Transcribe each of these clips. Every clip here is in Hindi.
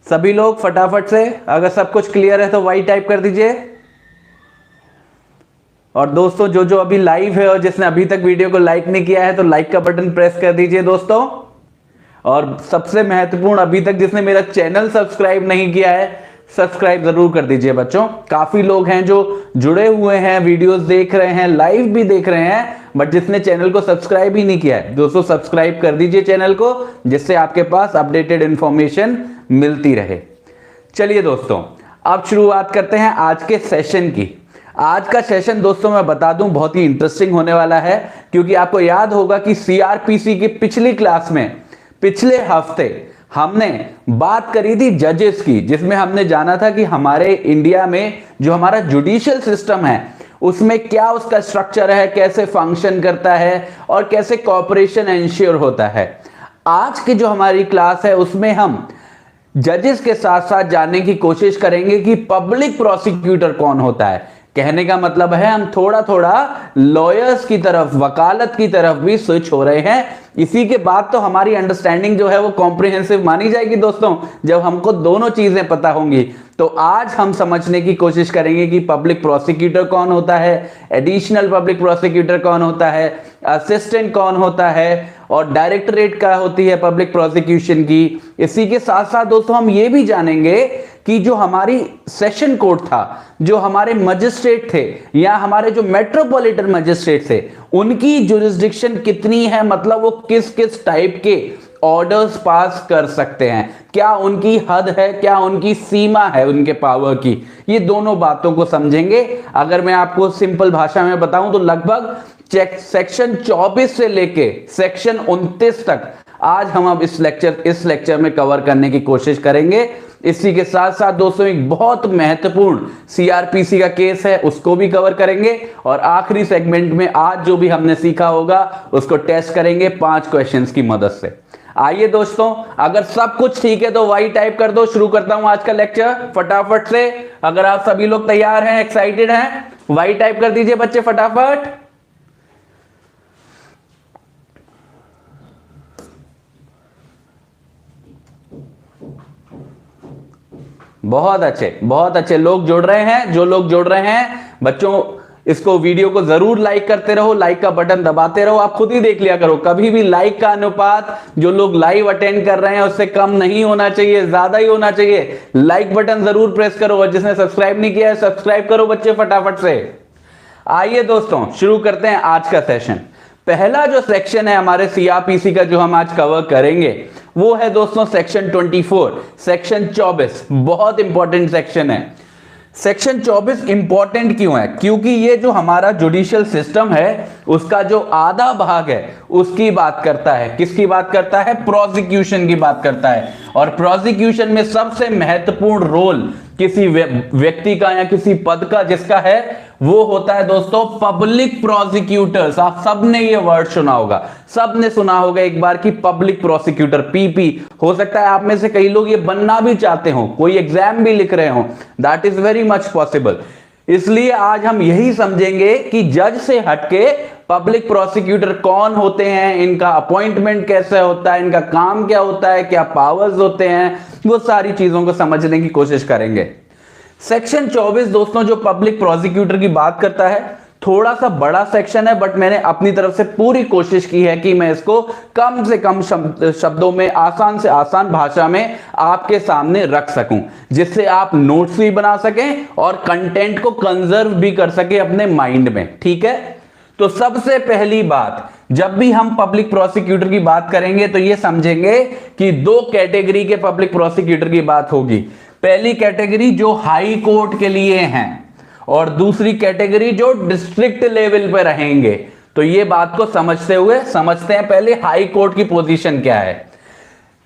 सभी लोग फटाफट से, अगर सब कुछ क्लियर है तो वाई टाइप कर दीजिए। और दोस्तों जो जो अभी लाइव है और जिसने अभी तक वीडियो को लाइक नहीं किया है तो लाइक का बटन प्रेस कर दीजिए दोस्तों। और सबसे महत्वपूर्ण, अभी तक जिसने मेरा चैनल सब्सक्राइब नहीं किया है, सब्सक्राइब जरूर कर दीजिए बच्चों। काफी लोग हैं जो जुड़े हुए हैं, वीडियोस देख रहे हैं, लाइव भी देख रहे हैं, बट जिसने चैनल को सब्सक्राइब ही नहीं किया है, दोस्तों सब्सक्राइब कर दीजिए चैनल को, जिससे आपके पास अपडेटेड इंफॉर्मेशन मिलती रहे। चलिए दोस्तों, अब शुरुआत करते हैं आज के सेशन की। आज का सेशन दोस्तों मैं बता दूं बहुत ही इंटरेस्टिंग होने वाला है, क्योंकि आपको याद होगा कि सीआरपीसी की पिछली क्लास में पिछले हफ्ते हमने बात करी थी जजेस की, जिसमें हमने जाना था कि हमारे इंडिया में जो हमारा जुडिशियल सिस्टम है उसमें क्या उसका स्ट्रक्चर है, कैसे फंक्शन करता है और कैसे कॉपरेशन एंश्योर होता है। आज की जो हमारी क्लास है उसमें हम जजेस के साथ साथ जानने की कोशिश करेंगे कि पब्लिक प्रोसिक्यूटर कौन होता है। कहने का मतलब है हम थोड़ा थोड़ा लॉयर्स की तरफ, वकालत की तरफ भी स्विच हो रहे हैं। इसी के बाद तो हमारी अंडरस्टैंडिंग जो है वो कॉम्प्रिहेंसिव मानी जाएगी दोस्तों, जब हमको दोनों चीजें पता होंगी। तो आज हम समझने की कोशिश करेंगे कि पब्लिक प्रोसिक्यूटर कौन होता है, एडिशनल पब्लिक प्रोसिक्यूटर कौन होता है, असिस्टेंट कौन होता है, और डायरेक्टरेट क्या होती है पब्लिक प्रोसिक्यूशन की। इसी के साथ साथ दोस्तों हम ये भी जानेंगे कि जो हमारी सेशन कोर्ट था, जो हमारे मजिस्ट्रेट थे या हमारे जो मेट्रोपॉलिटन मजिस्ट्रेट थे, उनकी जुरिस्डिक्शन कितनी है, मतलब वो किस किस टाइप के ऑर्डर्स पास कर सकते हैं, क्या उनकी हद है, क्या उनकी सीमा है उनके पावर की। ये दोनों बातों को समझेंगे। अगर मैं आपको सिंपल भाषा में बताऊं तो लगभग सेक्शन 24 से लेके सेक्शन 29 तक आज हम अब इस लेक्चर में कवर करने की कोशिश करेंगे। इसी के साथ साथ दोस्तों एक बहुत महत्वपूर्ण सीआरपीसी का केस है, उसको भी कवर करेंगे। और आखिरी सेगमेंट में आज जो भी हमने सीखा होगा उसको टेस्ट करेंगे 5 क्वेश्चंस की मदद से। आइए दोस्तों, अगर सब कुछ ठीक है तो वाई टाइप कर दो। शुरू करता हूं आज का लेक्चर फटाफट से। अगर आप सभी लोग तैयार हैं, एक्साइटेड हैं, वाई टाइप कर दीजिए बच्चे फटाफट। बहुत अच्छे लोग जुड़ रहे हैं। जो लोग जुड़ रहे हैं बच्चों, इसको वीडियो को जरूर लाइक करते रहो, लाइक का बटन दबाते रहो। आप खुद ही देख लिया करो, कभी भी लाइक का अनुपात जो लोग लाइव अटेंड कर रहे हैं उससे कम नहीं होना चाहिए, ज्यादा ही होना चाहिए। लाइक बटन जरूर प्रेस करो, और जिसने सब्सक्राइब नहीं किया है सब्सक्राइब करो बच्चे फटाफट से। आइए दोस्तों शुरू करते हैं आज का सेशन। पहला जो सेक्शन है हमारे सीआरपीसी का जो हम आज कवर करेंगे वो है दोस्तों सेक्शन 24, सेक्शन 24। बहुत इंपॉर्टेंट सेक्शन है। सेक्शन 24 इंपॉर्टेंट क्यों है? क्योंकि ये जो हमारा जुडिशियल सिस्टम है उसका जो आधा भाग है उसकी बात करता है। किसकी बात करता है? प्रोसिक्यूशन की बात करता है। और प्रोसिक्यूशन में सबसे महत्वपूर्ण रोल किसी व्यक्ति का या किसी पद का जिसका है वो होता है दोस्तों पब्लिक प्रोसिक्यूटर्स। आप सबने ये वर्ड सुना होगा, सबने सुना होगा एक बार कि पब्लिक प्रोसिक्यूटर, पीपी। हो सकता है आप में से कई लोग ये बनना भी चाहते हो, कोई एग्जाम भी लिख रहे हो, that is very much possible. इसलिए आज हम यही समझेंगे कि जज से हटके पब्लिक प्रोसिक्यूटर कौन होते हैं, इनका अपॉइंटमेंट कैसे होता है, इनका काम क्या होता है, क्या पावर्स होते हैं, वो सारी चीजों को समझने की कोशिश करेंगे। सेक्शन 24 दोस्तों जो पब्लिक प्रोसिक्यूटर की बात करता है, थोड़ा सा बड़ा सेक्शन है, बट मैंने अपनी तरफ से पूरी कोशिश की है कि मैं इसको कम से कम शब्दों में, आसान से आसान भाषा में आपके सामने रख सकूं, जिससे आप नोट्स भी बना सकें और कंटेंट को कंजर्व भी कर सकें अपने माइंड में। ठीक है, तो सबसे पहली बात, जब भी हम पब्लिक प्रोसिक्यूटर की बात करेंगे तो ये समझेंगे कि 2 कैटेगरी के पब्लिक प्रोसिक्यूटर की बात होगी। पहली कैटेगरी जो हाई कोर्ट के लिए हैं और दूसरी कैटेगरी जो डिस्ट्रिक्ट लेवल पे रहेंगे। तो ये बात को समझते हुए समझते हैं पहले हाई कोर्ट की पोजीशन क्या है।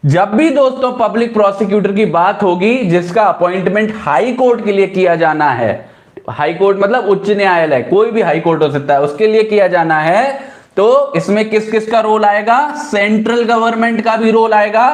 जब भी दोस्तों पब्लिक प्रोसिक्यूटर की बात होगी जिसका अपॉइंटमेंट हाई कोर्ट के लिए किया जाना है, हाई कोर्ट मतलब उच्च न्यायालय, कोई भी हाई कोर्ट हो सकता है, उसके लिए किया जाना है, तो इसमें किस किस का रोल आएगा? सेंट्रल गवर्नमेंट का भी रोल आएगा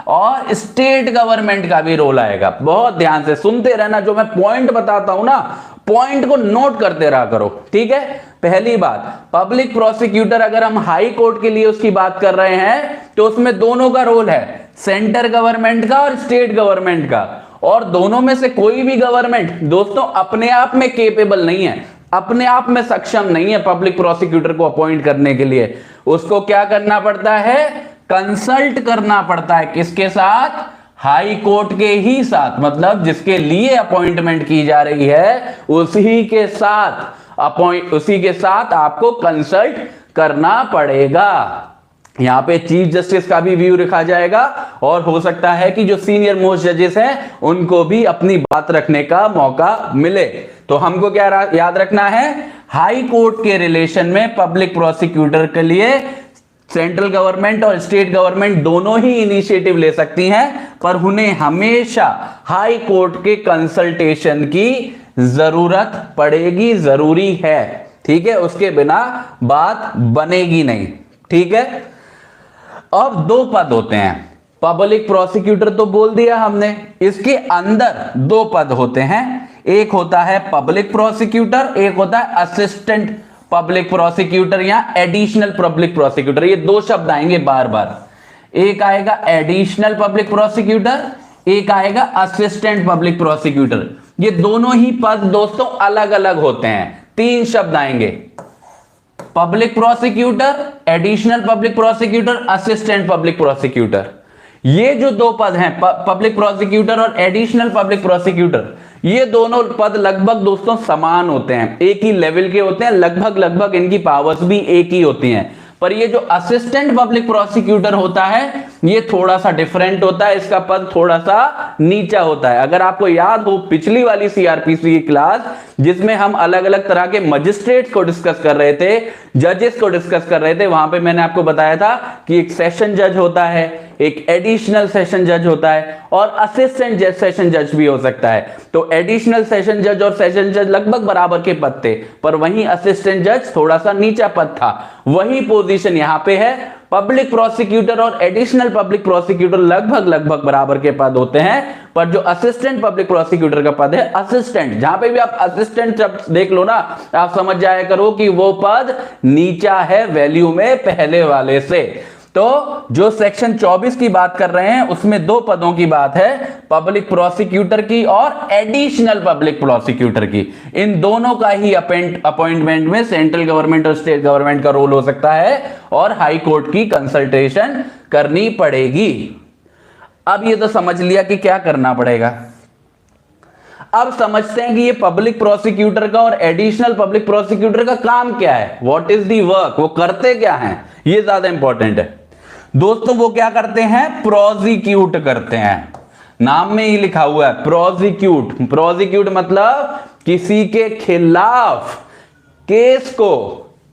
और स्टेट गवर्नमेंट का भी रोल आएगा। बहुत ध्यान से सुनते रहना, जो मैं पॉइंट बताता हूं ना, पॉइंट को नोट करते रहा करो। ठीक है, पहली बात, पब्लिक प्रोसिक्यूटर अगर हम हाई कोर्ट के लिए उसकी बात कर रहे हैं तो उसमें दोनों का रोल है, सेंटर गवर्नमेंट का और स्टेट गवर्नमेंट का, और दोनों में से कोई भी गवर्नमेंट दोस्तों अपने आप में केपेबल नहीं है, अपने आप में सक्षम नहीं है पब्लिक प्रोसिक्यूटर को अपॉइंट करने के लिए। उसको क्या करना पड़ता है, कंसल्ट करना पड़ता है। किसके साथ, हाई कोर्ट के ही साथ, मतलब जिसके लिए अपॉइंटमेंट की जा रही है उसी के साथ आपको कंसल्ट करना पड़ेगा। यहां पे चीफ जस्टिस का भी व्यू रखा जाएगा, और हो सकता है कि जो सीनियर मोस्ट जजेस हैं उनको भी अपनी बात रखने का मौका मिले। तो हमको क्या याद रखना है, हाई कोर्ट के रिलेशन में पब्लिक प्रोसिक्यूटर के लिए सेंट्रल गवर्नमेंट और स्टेट गवर्नमेंट दोनों ही इनिशिएटिव ले सकती हैं, पर उन्हें हमेशा हाई कोर्ट के कंसल्टेशन की जरूरत पड़ेगी, जरूरी है। ठीक है, उसके बिना बात बनेगी नहीं। ठीक है, अब दो पद होते हैं, पब्लिक प्रोसिक्यूटर तो बोल दिया हमने, इसके अंदर दो पद होते हैं, एक होता है पब्लिक प्रोसिक्यूटर, एक होता है असिस्टेंट पब्लिक प्रोसिक्यूटर या एडिशनल पब्लिक प्रोसिक्यूटर। ये दो शब्द आएंगे बार बार, एक आएगा एडिशनल पब्लिक प्रोसिक्यूटर, एक आएगा असिस्टेंट पब्लिक प्रोसिक्यूटर। ये दोनों ही पद दोस्तों अलग अलग होते हैं, तीन शब्द आएंगे, public prosecutor, additional public prosecutor, assistant public prosecutor. ये जो दो पद हैं, पब्लिक प्रोसिक्यूटर और एडिशनल पब्लिक प्रोसिक्यूटर, ये दोनों पद लगभग दोस्तों समान होते हैं, एक ही लेवल के होते हैं, लगभग इनकी पावर्स भी एक ही होती हैं। पर ये जो असिस्टेंट पब्लिक प्रोसिक्यूटर होता है ये थोड़ा सा डिफरेंट होता है, इसका पद थोड़ा सा नीचा होता है। अगर आपको याद हो पिछली वाली सीआरपीसी की क्लास जिसमें हम अलग अलग तरह के मजिस्ट्रेट्स को डिस्कस कर रहे थे, जजेस को डिस्कस कर रहे थे, वहां पे मैंने आपको बताया था कि एक सेशन जज होता है, एक एडिशनल सेशन जज होता है और असिस्टेंट जज सेशन जज भी हो सकता है। तो एडिशनल सेशन जज और सेशन जज लगभग बराबर के पद थे, पर वहीं असिस्टेंट जज थोड़ा सा नीचा पद था। वही पोजीशन यहां पे है, पब्लिक प्रोसिक्यूटर और एडिशनल पब्लिक प्रोसिक्यूटर लगभग बराबर के पद होते हैं, पर जो असिस्टेंट पब्लिक प्रोसिक्यूटर का पद है असिस्टेंट, जहां पे भी आप असिस्टेंट शब्द देख लो ना, आप समझ जाया करो कि वो पद नीचा है वैल्यू में पहले वाले से। तो जो सेक्शन 24 की बात कर रहे हैं उसमें दो पदों की बात है, पब्लिक प्रोसिक्यूटर की और एडिशनल पब्लिक प्रोसिक्यूटर की। इन दोनों का ही अपॉइंटमेंट में सेंट्रल गवर्नमेंट और स्टेट गवर्नमेंट का रोल हो सकता है और हाई कोर्ट की कंसल्टेशन करनी पड़ेगी। अब ये तो समझ लिया कि क्या करना पड़ेगा। अब समझते हैं कि ये पब्लिक प्रोसिक्यूटर का और एडिशनल पब्लिक प्रोसिक्यूटर का काम क्या है, व्हाट इज दी वर्क, वो करते क्या हैं, ये ज्यादा इंपॉर्टेंट है दोस्तों। वो क्या करते हैं, प्रोसिक्यूट करते हैं, नाम में ही लिखा हुआ है प्रोसिक्यूट। प्रोसिक्यूट मतलब किसी के खिलाफ केस को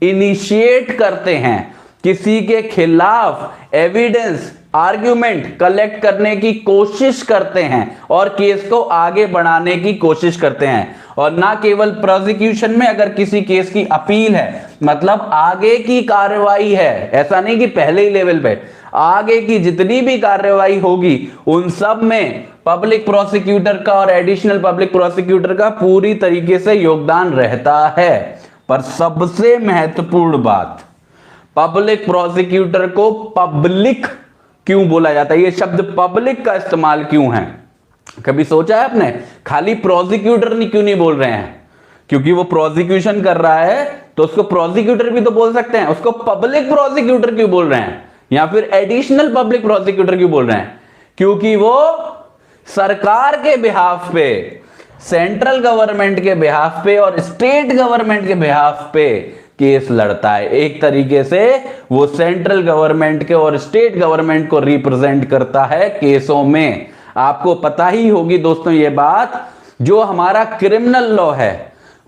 इनिशिएट करते हैं, किसी के खिलाफ एविडेंस आर्ग्यूमेंट कलेक्ट करने की कोशिश करते हैं और केस को आगे बढ़ाने की कोशिश करते हैं। और ना केवल प्रोसिक्यूशन में, अगर किसी केस की अपील है, मतलब आगे की कार्रवाई है, ऐसा नहीं कि पहले ही लेवल पे, आगे की जितनी भी कार्रवाई होगी उन सब में पब्लिक प्रोसिक्यूटर का और एडिशनल पब्लिक प्रोसिक्यूटर का पूरी तरीके से योगदान रहता है। पर सबसे महत्वपूर्ण बात, पब्लिक प्रोसिक्यूटर को पब्लिक क्यों बोला जाता है, ये शब्द पब्लिक का इस्तेमाल क्यों है, कभी सोचा है आपने? खाली प्रोसिक्यूटर क्यों नहीं बोल रहे हैं? क्योंकि वो प्रोसिक्यूशन कर रहा है तो उसको प्रोसिक्यूटर भी तो बोल सकते हैं, उसको पब्लिक प्रोसिक्यूटर क्यों बोल रहे हैं या फिर एडिशनल पब्लिक प्रोसिक्यूटर क्यों बोल रहे हैं? क्योंकि वो सरकार के बिहाफ पे, सेंट्रल गवर्नमेंट के बिहाफ पे और स्टेट गवर्नमेंट के बिहाफ पे केस लड़ता है। एक तरीके से वो सेंट्रल गवर्नमेंट के और स्टेट गवर्नमेंट को रिप्रेजेंट करता है केसों में। आपको पता ही होगी दोस्तों ये बात, जो हमारा क्रिमिनल लॉ है,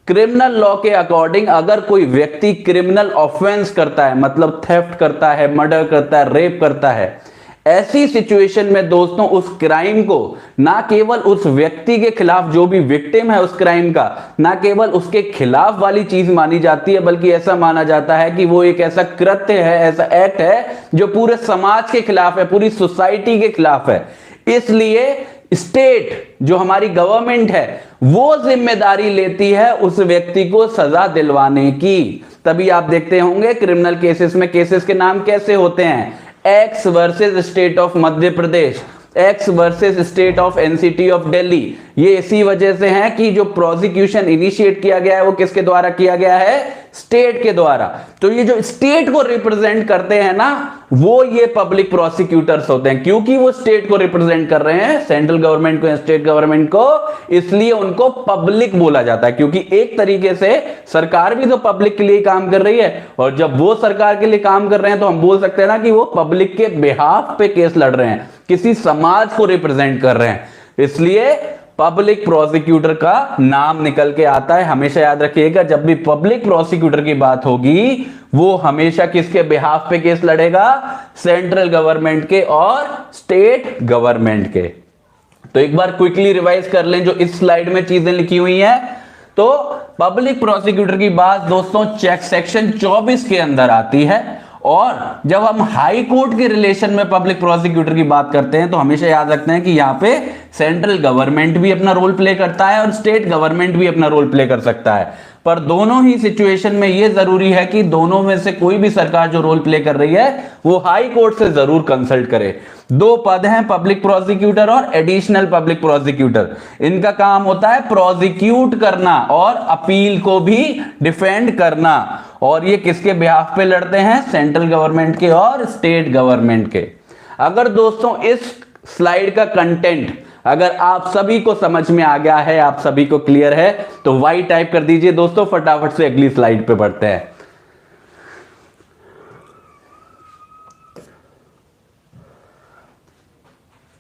क्रिमिनल लॉ के अकॉर्डिंग अगर कोई व्यक्ति क्रिमिनल ऑफेंस करता है, मतलब थेफ्ट करता है, मर्डर करता है, रेप करता है, ऐसी सिचुएशन में दोस्तों उस क्राइम को ना केवल उस व्यक्ति के खिलाफ, जो भी विक्टिम है उस क्राइम का, ना केवल उसके खिलाफ वाली चीज मानी जाती है, बल्कि ऐसा माना जाता है कि वो एक ऐसा कृत्य है, ऐसा एक्ट है जो पूरे समाज के खिलाफ है, पूरी सोसाइटी के खिलाफ है। इसलिए स्टेट, जो हमारी गवर्नमेंट है, वो जिम्मेदारी लेती है उस व्यक्ति को सजा दिलवाने की। तभी आप देखते होंगे क्रिमिनल केसेस में केसेस के नाम कैसे होते हैं, x versus state of Madhya Pradesh, x versus state of NCT of Delhi. ये इसी वजह से है कि जो प्रोसिक्यूशन इनिशिएट किया गया है वो किसके द्वारा किया गया है, स्टेट के द्वारा। तो ये जो स्टेट को रिप्रेजेंट करते हैं ना, वो ये पब्लिक प्रोसिक्यूटर्स होते हैं। क्योंकि वो स्टेट को रिप्रेजेंट कर रहे हैं, सेंट्रल गवर्नमेंट को, स्टेट गवर्नमेंट को, इसलिए उनको पब्लिक बोला जाता है। क्योंकि एक तरीके से सरकार भी तो पब्लिक के लिए काम कर रही है, और जब वो सरकार के लिए काम कर रहे हैं तो हम बोल सकते हैं ना कि वो पब्लिक के बिहाफ पे केस लड़ रहे हैं, किसी समाज को रिप्रेजेंट कर रहे हैं। इसलिए पब्लिक प्रोसिक्यूटर का नाम निकल के आता है। हमेशा याद रखिएगा, जब भी पब्लिक प्रोसिक्यूटर की बात होगी वो हमेशा किसके बिहाफ पे केस लड़ेगा, सेंट्रल गवर्नमेंट के और स्टेट गवर्नमेंट के। तो एक बार क्विकली रिवाइज कर लें जो इस स्लाइड में चीजें लिखी हुई हैं। तो पब्लिक प्रोसिक्यूटर की बात दोस्तों चेक सेक्शन 24 के अंदर आती है, और जब हम हाई कोर्ट के रिलेशन में पब्लिक प्रोसिक्यूटर की बात करते हैं तो हमेशा याद रखते हैं कि यहां पे सेंट्रल गवर्नमेंट भी अपना रोल प्ले करता है और स्टेट गवर्नमेंट भी अपना रोल प्ले कर सकता है। पर दोनों ही सिचुएशन में यह जरूरी है कि दोनों में से कोई भी सरकार जो रोल प्ले कर रही है वो हाई कोर्ट से जरूर कंसल्ट करे। दो पद हैं, पब्लिक प्रोसिक्यूटर और एडिशनल पब्लिक प्रोसिक्यूटर। इनका काम होता है प्रोसिक्यूट करना और अपील को भी डिफेंड करना, और ये किसके बिहाफ पे लड़ते हैं, सेंट्रल गवर्नमेंट के और स्टेट गवर्नमेंट के। अगर दोस्तों इस स्लाइड का कंटेंट अगर आप सभी को समझ में आ गया है, आप सभी को क्लियर है, तो वाई टाइप कर दीजिए दोस्तों। फटाफट से अगली स्लाइड पे बढ़ते हैं।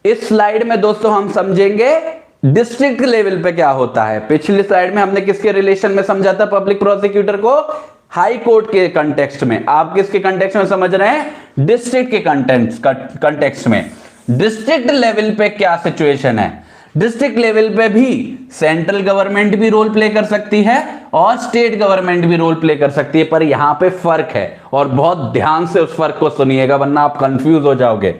इस स्लाइड में दोस्तों हम समझेंगे डिस्ट्रिक्ट लेवल पे क्या होता है। पिछली स्लाइड में हमने किसके रिलेशन में समझा था पब्लिक प्रोसिक्यूटर को, हाई कोर्ट के कंटेक्स्ट में। आप किसके कंटेक्स्ट में समझ रहे हैं, डिस्ट्रिक्ट के कंटेक्स्ट में। डिस्ट्रिक्ट लेवल पे क्या सिचुएशन है, डिस्ट्रिक्ट लेवल पे भी सेंट्रल गवर्नमेंट भी रोल प्ले कर सकती है और स्टेट गवर्नमेंट भी रोल प्ले कर सकती है। पर यहां पे फर्क है, और बहुत ध्यान से उस फर्क को सुनिएगा वरना आप कंफ्यूज हो जाओगे।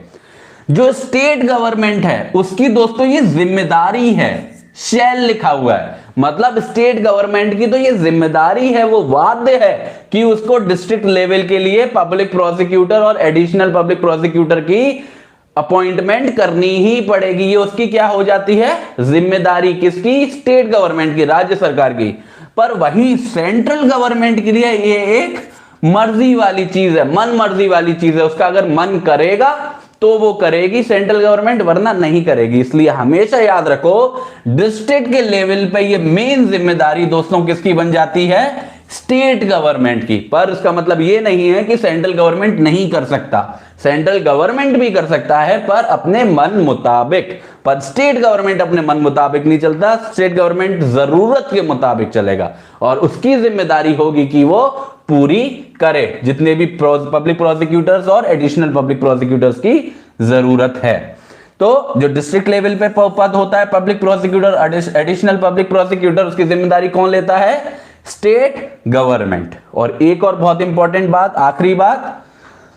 जो स्टेट गवर्नमेंट है उसकी दोस्तों ये जिम्मेदारी है, शैल लिखा हुआ है, मतलब स्टेट गवर्नमेंट की तो ये जिम्मेदारी है, वो बाध्य है कि उसको डिस्ट्रिक्ट लेवल के लिए पब्लिक प्रोसिक्यूटर और एडिशनल पब्लिक प्रोसिक्यूटर की अपॉइंटमेंट करनी ही पड़ेगी। ये उसकी क्या हो जाती है, जिम्मेदारी। किसकी, स्टेट गवर्नमेंट की, राज्य सरकार की। पर वही सेंट्रल गवर्नमेंट के लिए ये एक मर्जी वाली चीज है, मन मर्जी वाली चीज है। उसका अगर मन करेगा तो वो करेगी सेंट्रल गवर्नमेंट, वरना नहीं करेगी। इसलिए हमेशा याद रखो डिस्ट्रिक्ट के लेवल पे ये मेन जिम्मेदारी दोस्तों किसकी बन जाती है, स्टेट गवर्नमेंट की। पर इसका मतलब ये नहीं है कि सेंट्रल गवर्नमेंट नहीं कर सकता, सेंट्रल गवर्नमेंट भी कर सकता है पर अपने मन मुताबिक। पर स्टेट गवर्नमेंट अपने मन मुताबिक नहीं चलता, स्टेट गवर्नमेंट जरूरत के मुताबिक चलेगा, और उसकी जिम्मेदारी होगी कि वो पूरी करे जितने भी पब्लिक प्रोसिक्यूटर्स और एडिशनल पब्लिक प्रोसिक्यूटर्स की जरूरत है। तो जो डिस्ट्रिक्ट लेवल पे पद होता है public prosecutor, additional public prosecutor, उसकी जिम्मेदारी कौन लेता है, स्टेट गवर्नमेंट। और एक और बहुत इंपॉर्टेंट बात, आखिरी बात,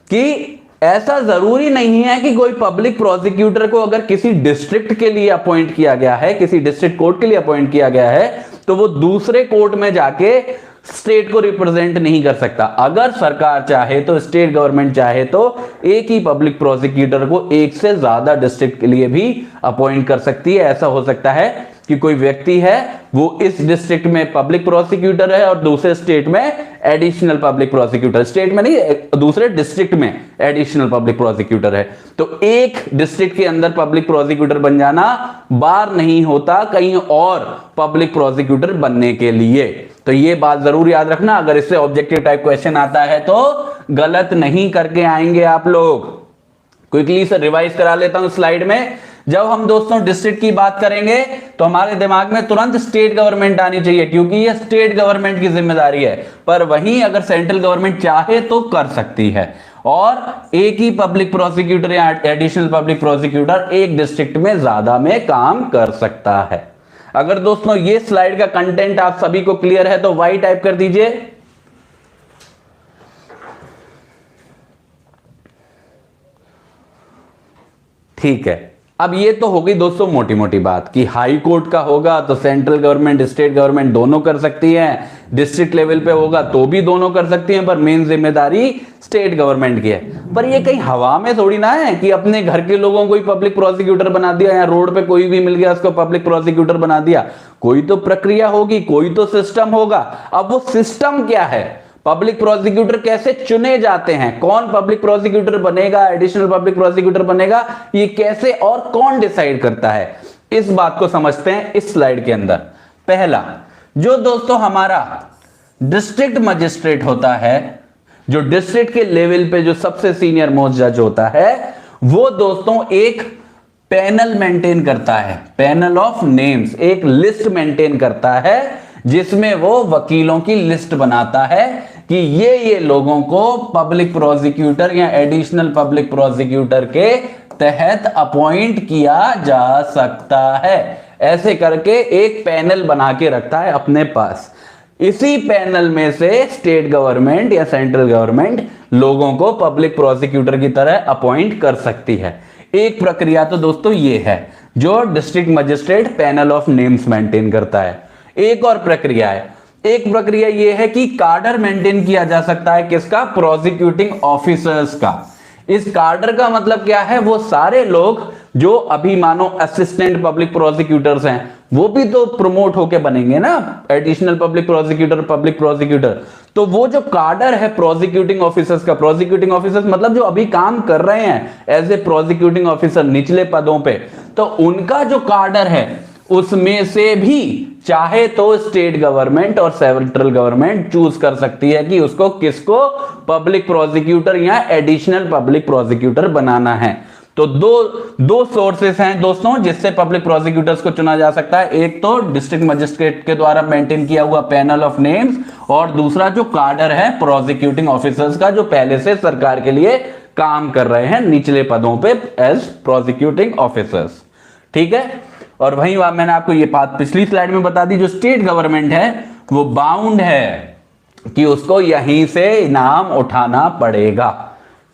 कि ऐसा जरूरी नहीं है कि कोई पब्लिक प्रोसिक्यूटर को अगर किसी डिस्ट्रिक्ट के लिए अपॉइंट किया गया है, किसी डिस्ट्रिक्ट कोर्ट के लिए अपॉइंट किया गया है, तो वो दूसरे कोर्ट में जाके स्टेट को रिप्रेजेंट नहीं कर सकता। अगर सरकार चाहे तो, स्टेट गवर्नमेंट चाहे तो एक ही पब्लिक प्रोसिक्यूटर को एक से ज्यादा डिस्ट्रिक्ट के लिए भी अपॉइंट कर सकती है। ऐसा हो सकता है कि कोई व्यक्ति है वो इस डिस्ट्रिक्ट में पब्लिक प्रोसिक्यूटर है और दूसरे स्टेट में एडिशनल पब्लिक प्रोसिक्यूटर, स्टेट में नहीं दूसरे डिस्ट्रिक्ट में एडिशनल पब्लिक प्रोसिक्यूटर है। तो एक डिस्ट्रिक्ट के अंदर पब्लिक प्रोसिक्यूटर बन जाना बार नहीं होता कहीं और पब्लिक प्रोसिक्यूटर बनने के लिए। तो ये बात जरूर याद रखना, अगर इससे ऑब्जेक्टिव टाइप क्वेश्चन आता है तो गलत नहीं करके आएंगे आप लोग। क्विकली से रिवाइज करा लेता हूं स्लाइड में। जब हम दोस्तों डिस्ट्रिक्ट की बात करेंगे तो हमारे दिमाग में तुरंत स्टेट गवर्नमेंट आनी चाहिए, क्योंकि ये स्टेट गवर्नमेंट की जिम्मेदारी है। पर वहीं अगर सेंट्रल गवर्नमेंट चाहे तो कर सकती है, और एक ही पब्लिक प्रोसिक्यूटर या एडिशनल पब्लिक प्रोसिक्यूटर एक डिस्ट्रिक्ट में ज्यादा में काम कर सकता है। अगर दोस्तों ये स्लाइड का कंटेंट आप सभी को क्लियर है तो वाई टाइप कर दीजिए। ठीक है, अब ये तो हो गई दोस्तों मोटी मोटी बात कि हाई कोर्ट का होगा तो सेंट्रल गवर्नमेंट स्टेट गवर्नमेंट दोनों कर सकती है, डिस्ट्रिक्ट लेवल पे होगा तो भी दोनों कर सकती हैं, पर मेन जिम्मेदारी स्टेट गवर्नमेंट की है। पर ये कहीं हवा में थोड़ी ना है कि अपने घर के लोगों को ही पब्लिक प्रोसिक्यूटर बना दिया या रोड पे कोई भी मिल गया उसको पब्लिक प्रोसिक्यूटर बना दिया। कोई तो प्रक्रिया होगी, कोई तो सिस्टम होगा। अब वो सिस्टम क्या है, पब्लिक प्रोसिक्यूटर कैसे चुने जाते हैं, कौन पब्लिक प्रोसिक्यूटर बनेगा, एडिशनल पब्लिक प्रोसिक्यूटर बनेगा, ये कैसे और कौन डिसाइड करता है, इस बात को समझते हैं इस स्लाइड के अंदर। पहला, जो दोस्तों हमारा डिस्ट्रिक्ट मजिस्ट्रेट होता है, जो डिस्ट्रिक्ट के लेवल पे जो सबसे सीनियर मोस्ट जज होता है, वो दोस्तों एक पैनल मेंटेन करता है, पैनल ऑफ नेम्स, एक लिस्ट मेंटेन करता है जिसमें वो वकीलों की लिस्ट बनाता है कि ये लोगों को पब्लिक प्रोसिक्यूटर या एडिशनल पब्लिक प्रोसिक्यूटर के तहत अपॉइंट किया जा सकता है। ऐसे करके एक पैनल बना के रखता है अपने पास। इसी पैनल में से स्टेट गवर्नमेंट या सेंट्रल गवर्नमेंट लोगों को पब्लिक प्रोसिक्यूटर की तरह अपॉइंट कर सकती है। एक प्रक्रिया तो दोस्तों ये है जो district magistrate panel of names maintain करता है। एक और प्रक्रिया है, एक प्रक्रिया यह है कि कार्डर मेंटेन किया जा सकता है, किसका, प्रोसिक्यूटिंग ऑफिसर्स का। इस कार्डर का मतलब क्या है, वो सारे लोग जो अभी मानो असिस्टेंट पब्लिक प्रोसिक्यूटर्स हैं वो भी तो प्रमोट होके बनेंगे ना, additional public prosecutor, public prosecutor. तो वो जो कार्डर है प्रोसिक्यूटिंग ऑफिसर्स का, प्रोसिक्यूटिंग ऑफिसर्स मतलब जो अभी काम कर रहे हैं एज ए प्रोसिक्यूटिंग ऑफिसर निचले पदों पे, तो उनका जो कार्डर है उसमें से भी चाहे तो स्टेट गवर्नमेंट और सेंट्रल गवर्नमेंट चूज कर सकती है कि उसको किसको पब्लिक प्रोसिक्यूटर या एडिशनल पब्लिक प्रोसिक्यूटर बनाना है। तो दो सोर्सेस हैं दोस्तों जिससे पब्लिक प्रोसिक्यूटर्स को चुना जा सकता है। एक तो डिस्ट्रिक्ट मजिस्ट्रेट के द्वारा मेंटेन किया हुआ पैनल ऑफ नेम्स, और दूसरा जो कार्डर है प्रोसिक्यूटिंग ऑफिसर्स का, जो पहले से सरकार के लिए काम कर रहे हैं निचले पदों पे एज प्रोसिक्यूटिंग ऑफिसर्स। ठीक है, और वहीं मैंने आपको ये बात पिछली स्लाइड में बता दी, जो स्टेट गवर्नमेंट है वो बाउंड है कि उसको यहीं से इनाम उठाना पड़ेगा।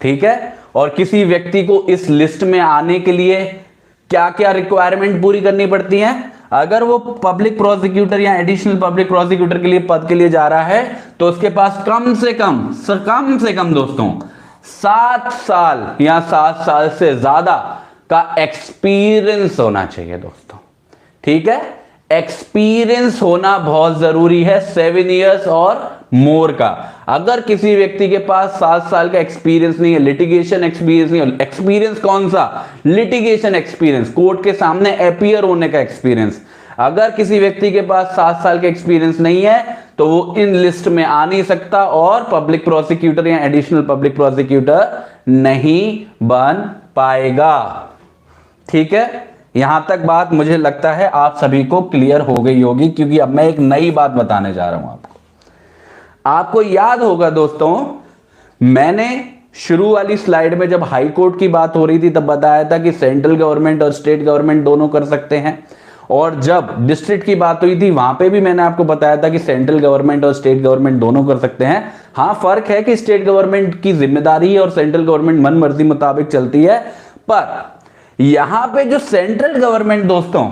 ठीक है, और किसी व्यक्ति को इस लिस्ट में आने के लिए क्या क्या रिक्वायरमेंट पूरी करनी पड़ती है। अगर वो पब्लिक प्रोसिक्यूटर या एडिशनल पब्लिक प्रोसिक्यूटर के लिए पद के लिए जा रहा है तो उसके पास कम से कम दोस्तों 7 साल या 7 साल से ज्यादा का एक्सपीरियंस होना चाहिए दोस्तों। ठीक है, एक्सपीरियंस होना बहुत जरूरी है, 7 इयर्स और मोर का। अगर किसी व्यक्ति के पास 7 साल का एक्सपीरियंस नहीं है, लिटिगेशन एक्सपीरियंस नहीं है, एक्सपीरियंस कौन सा, लिटिगेशन एक्सपीरियंस, कोर्ट के सामने अपीयर होने का एक्सपीरियंस, अगर किसी व्यक्ति के पास 7 साल का एक्सपीरियंस नहीं है तो वो इन लिस्ट में आ नहीं सकता और पब्लिक प्रोसिक्यूटर या एडिशनल पब्लिक प्रोसिक्यूटर नहीं बन पाएगा। ठीक है, यहां तक बात मुझे लगता है आप सभी को क्लियर हो गई होगी, क्योंकि अब मैं एक नई बात बताने जा रहा हूं आपको याद होगा दोस्तों, मैंने शुरू वाली स्लाइड में जब हाई कोर्ट की बात हो रही थी तब बताया था कि सेंट्रल गवर्नमेंट और स्टेट गवर्नमेंट दोनों कर सकते हैं, और जब डिस्ट्रिक्ट की बात हुई थी वहां पे भी मैंने आपको बताया था कि सेंट्रल गवर्नमेंट और स्टेट गवर्नमेंट दोनों कर सकते हैं। हां, फर्क है कि स्टेट गवर्नमेंट की जिम्मेदारी है और सेंट्रल गवर्नमेंट मन मर्जी मुताबिक चलती है। पर यहां पे जो सेंट्रल गवर्नमेंट दोस्तों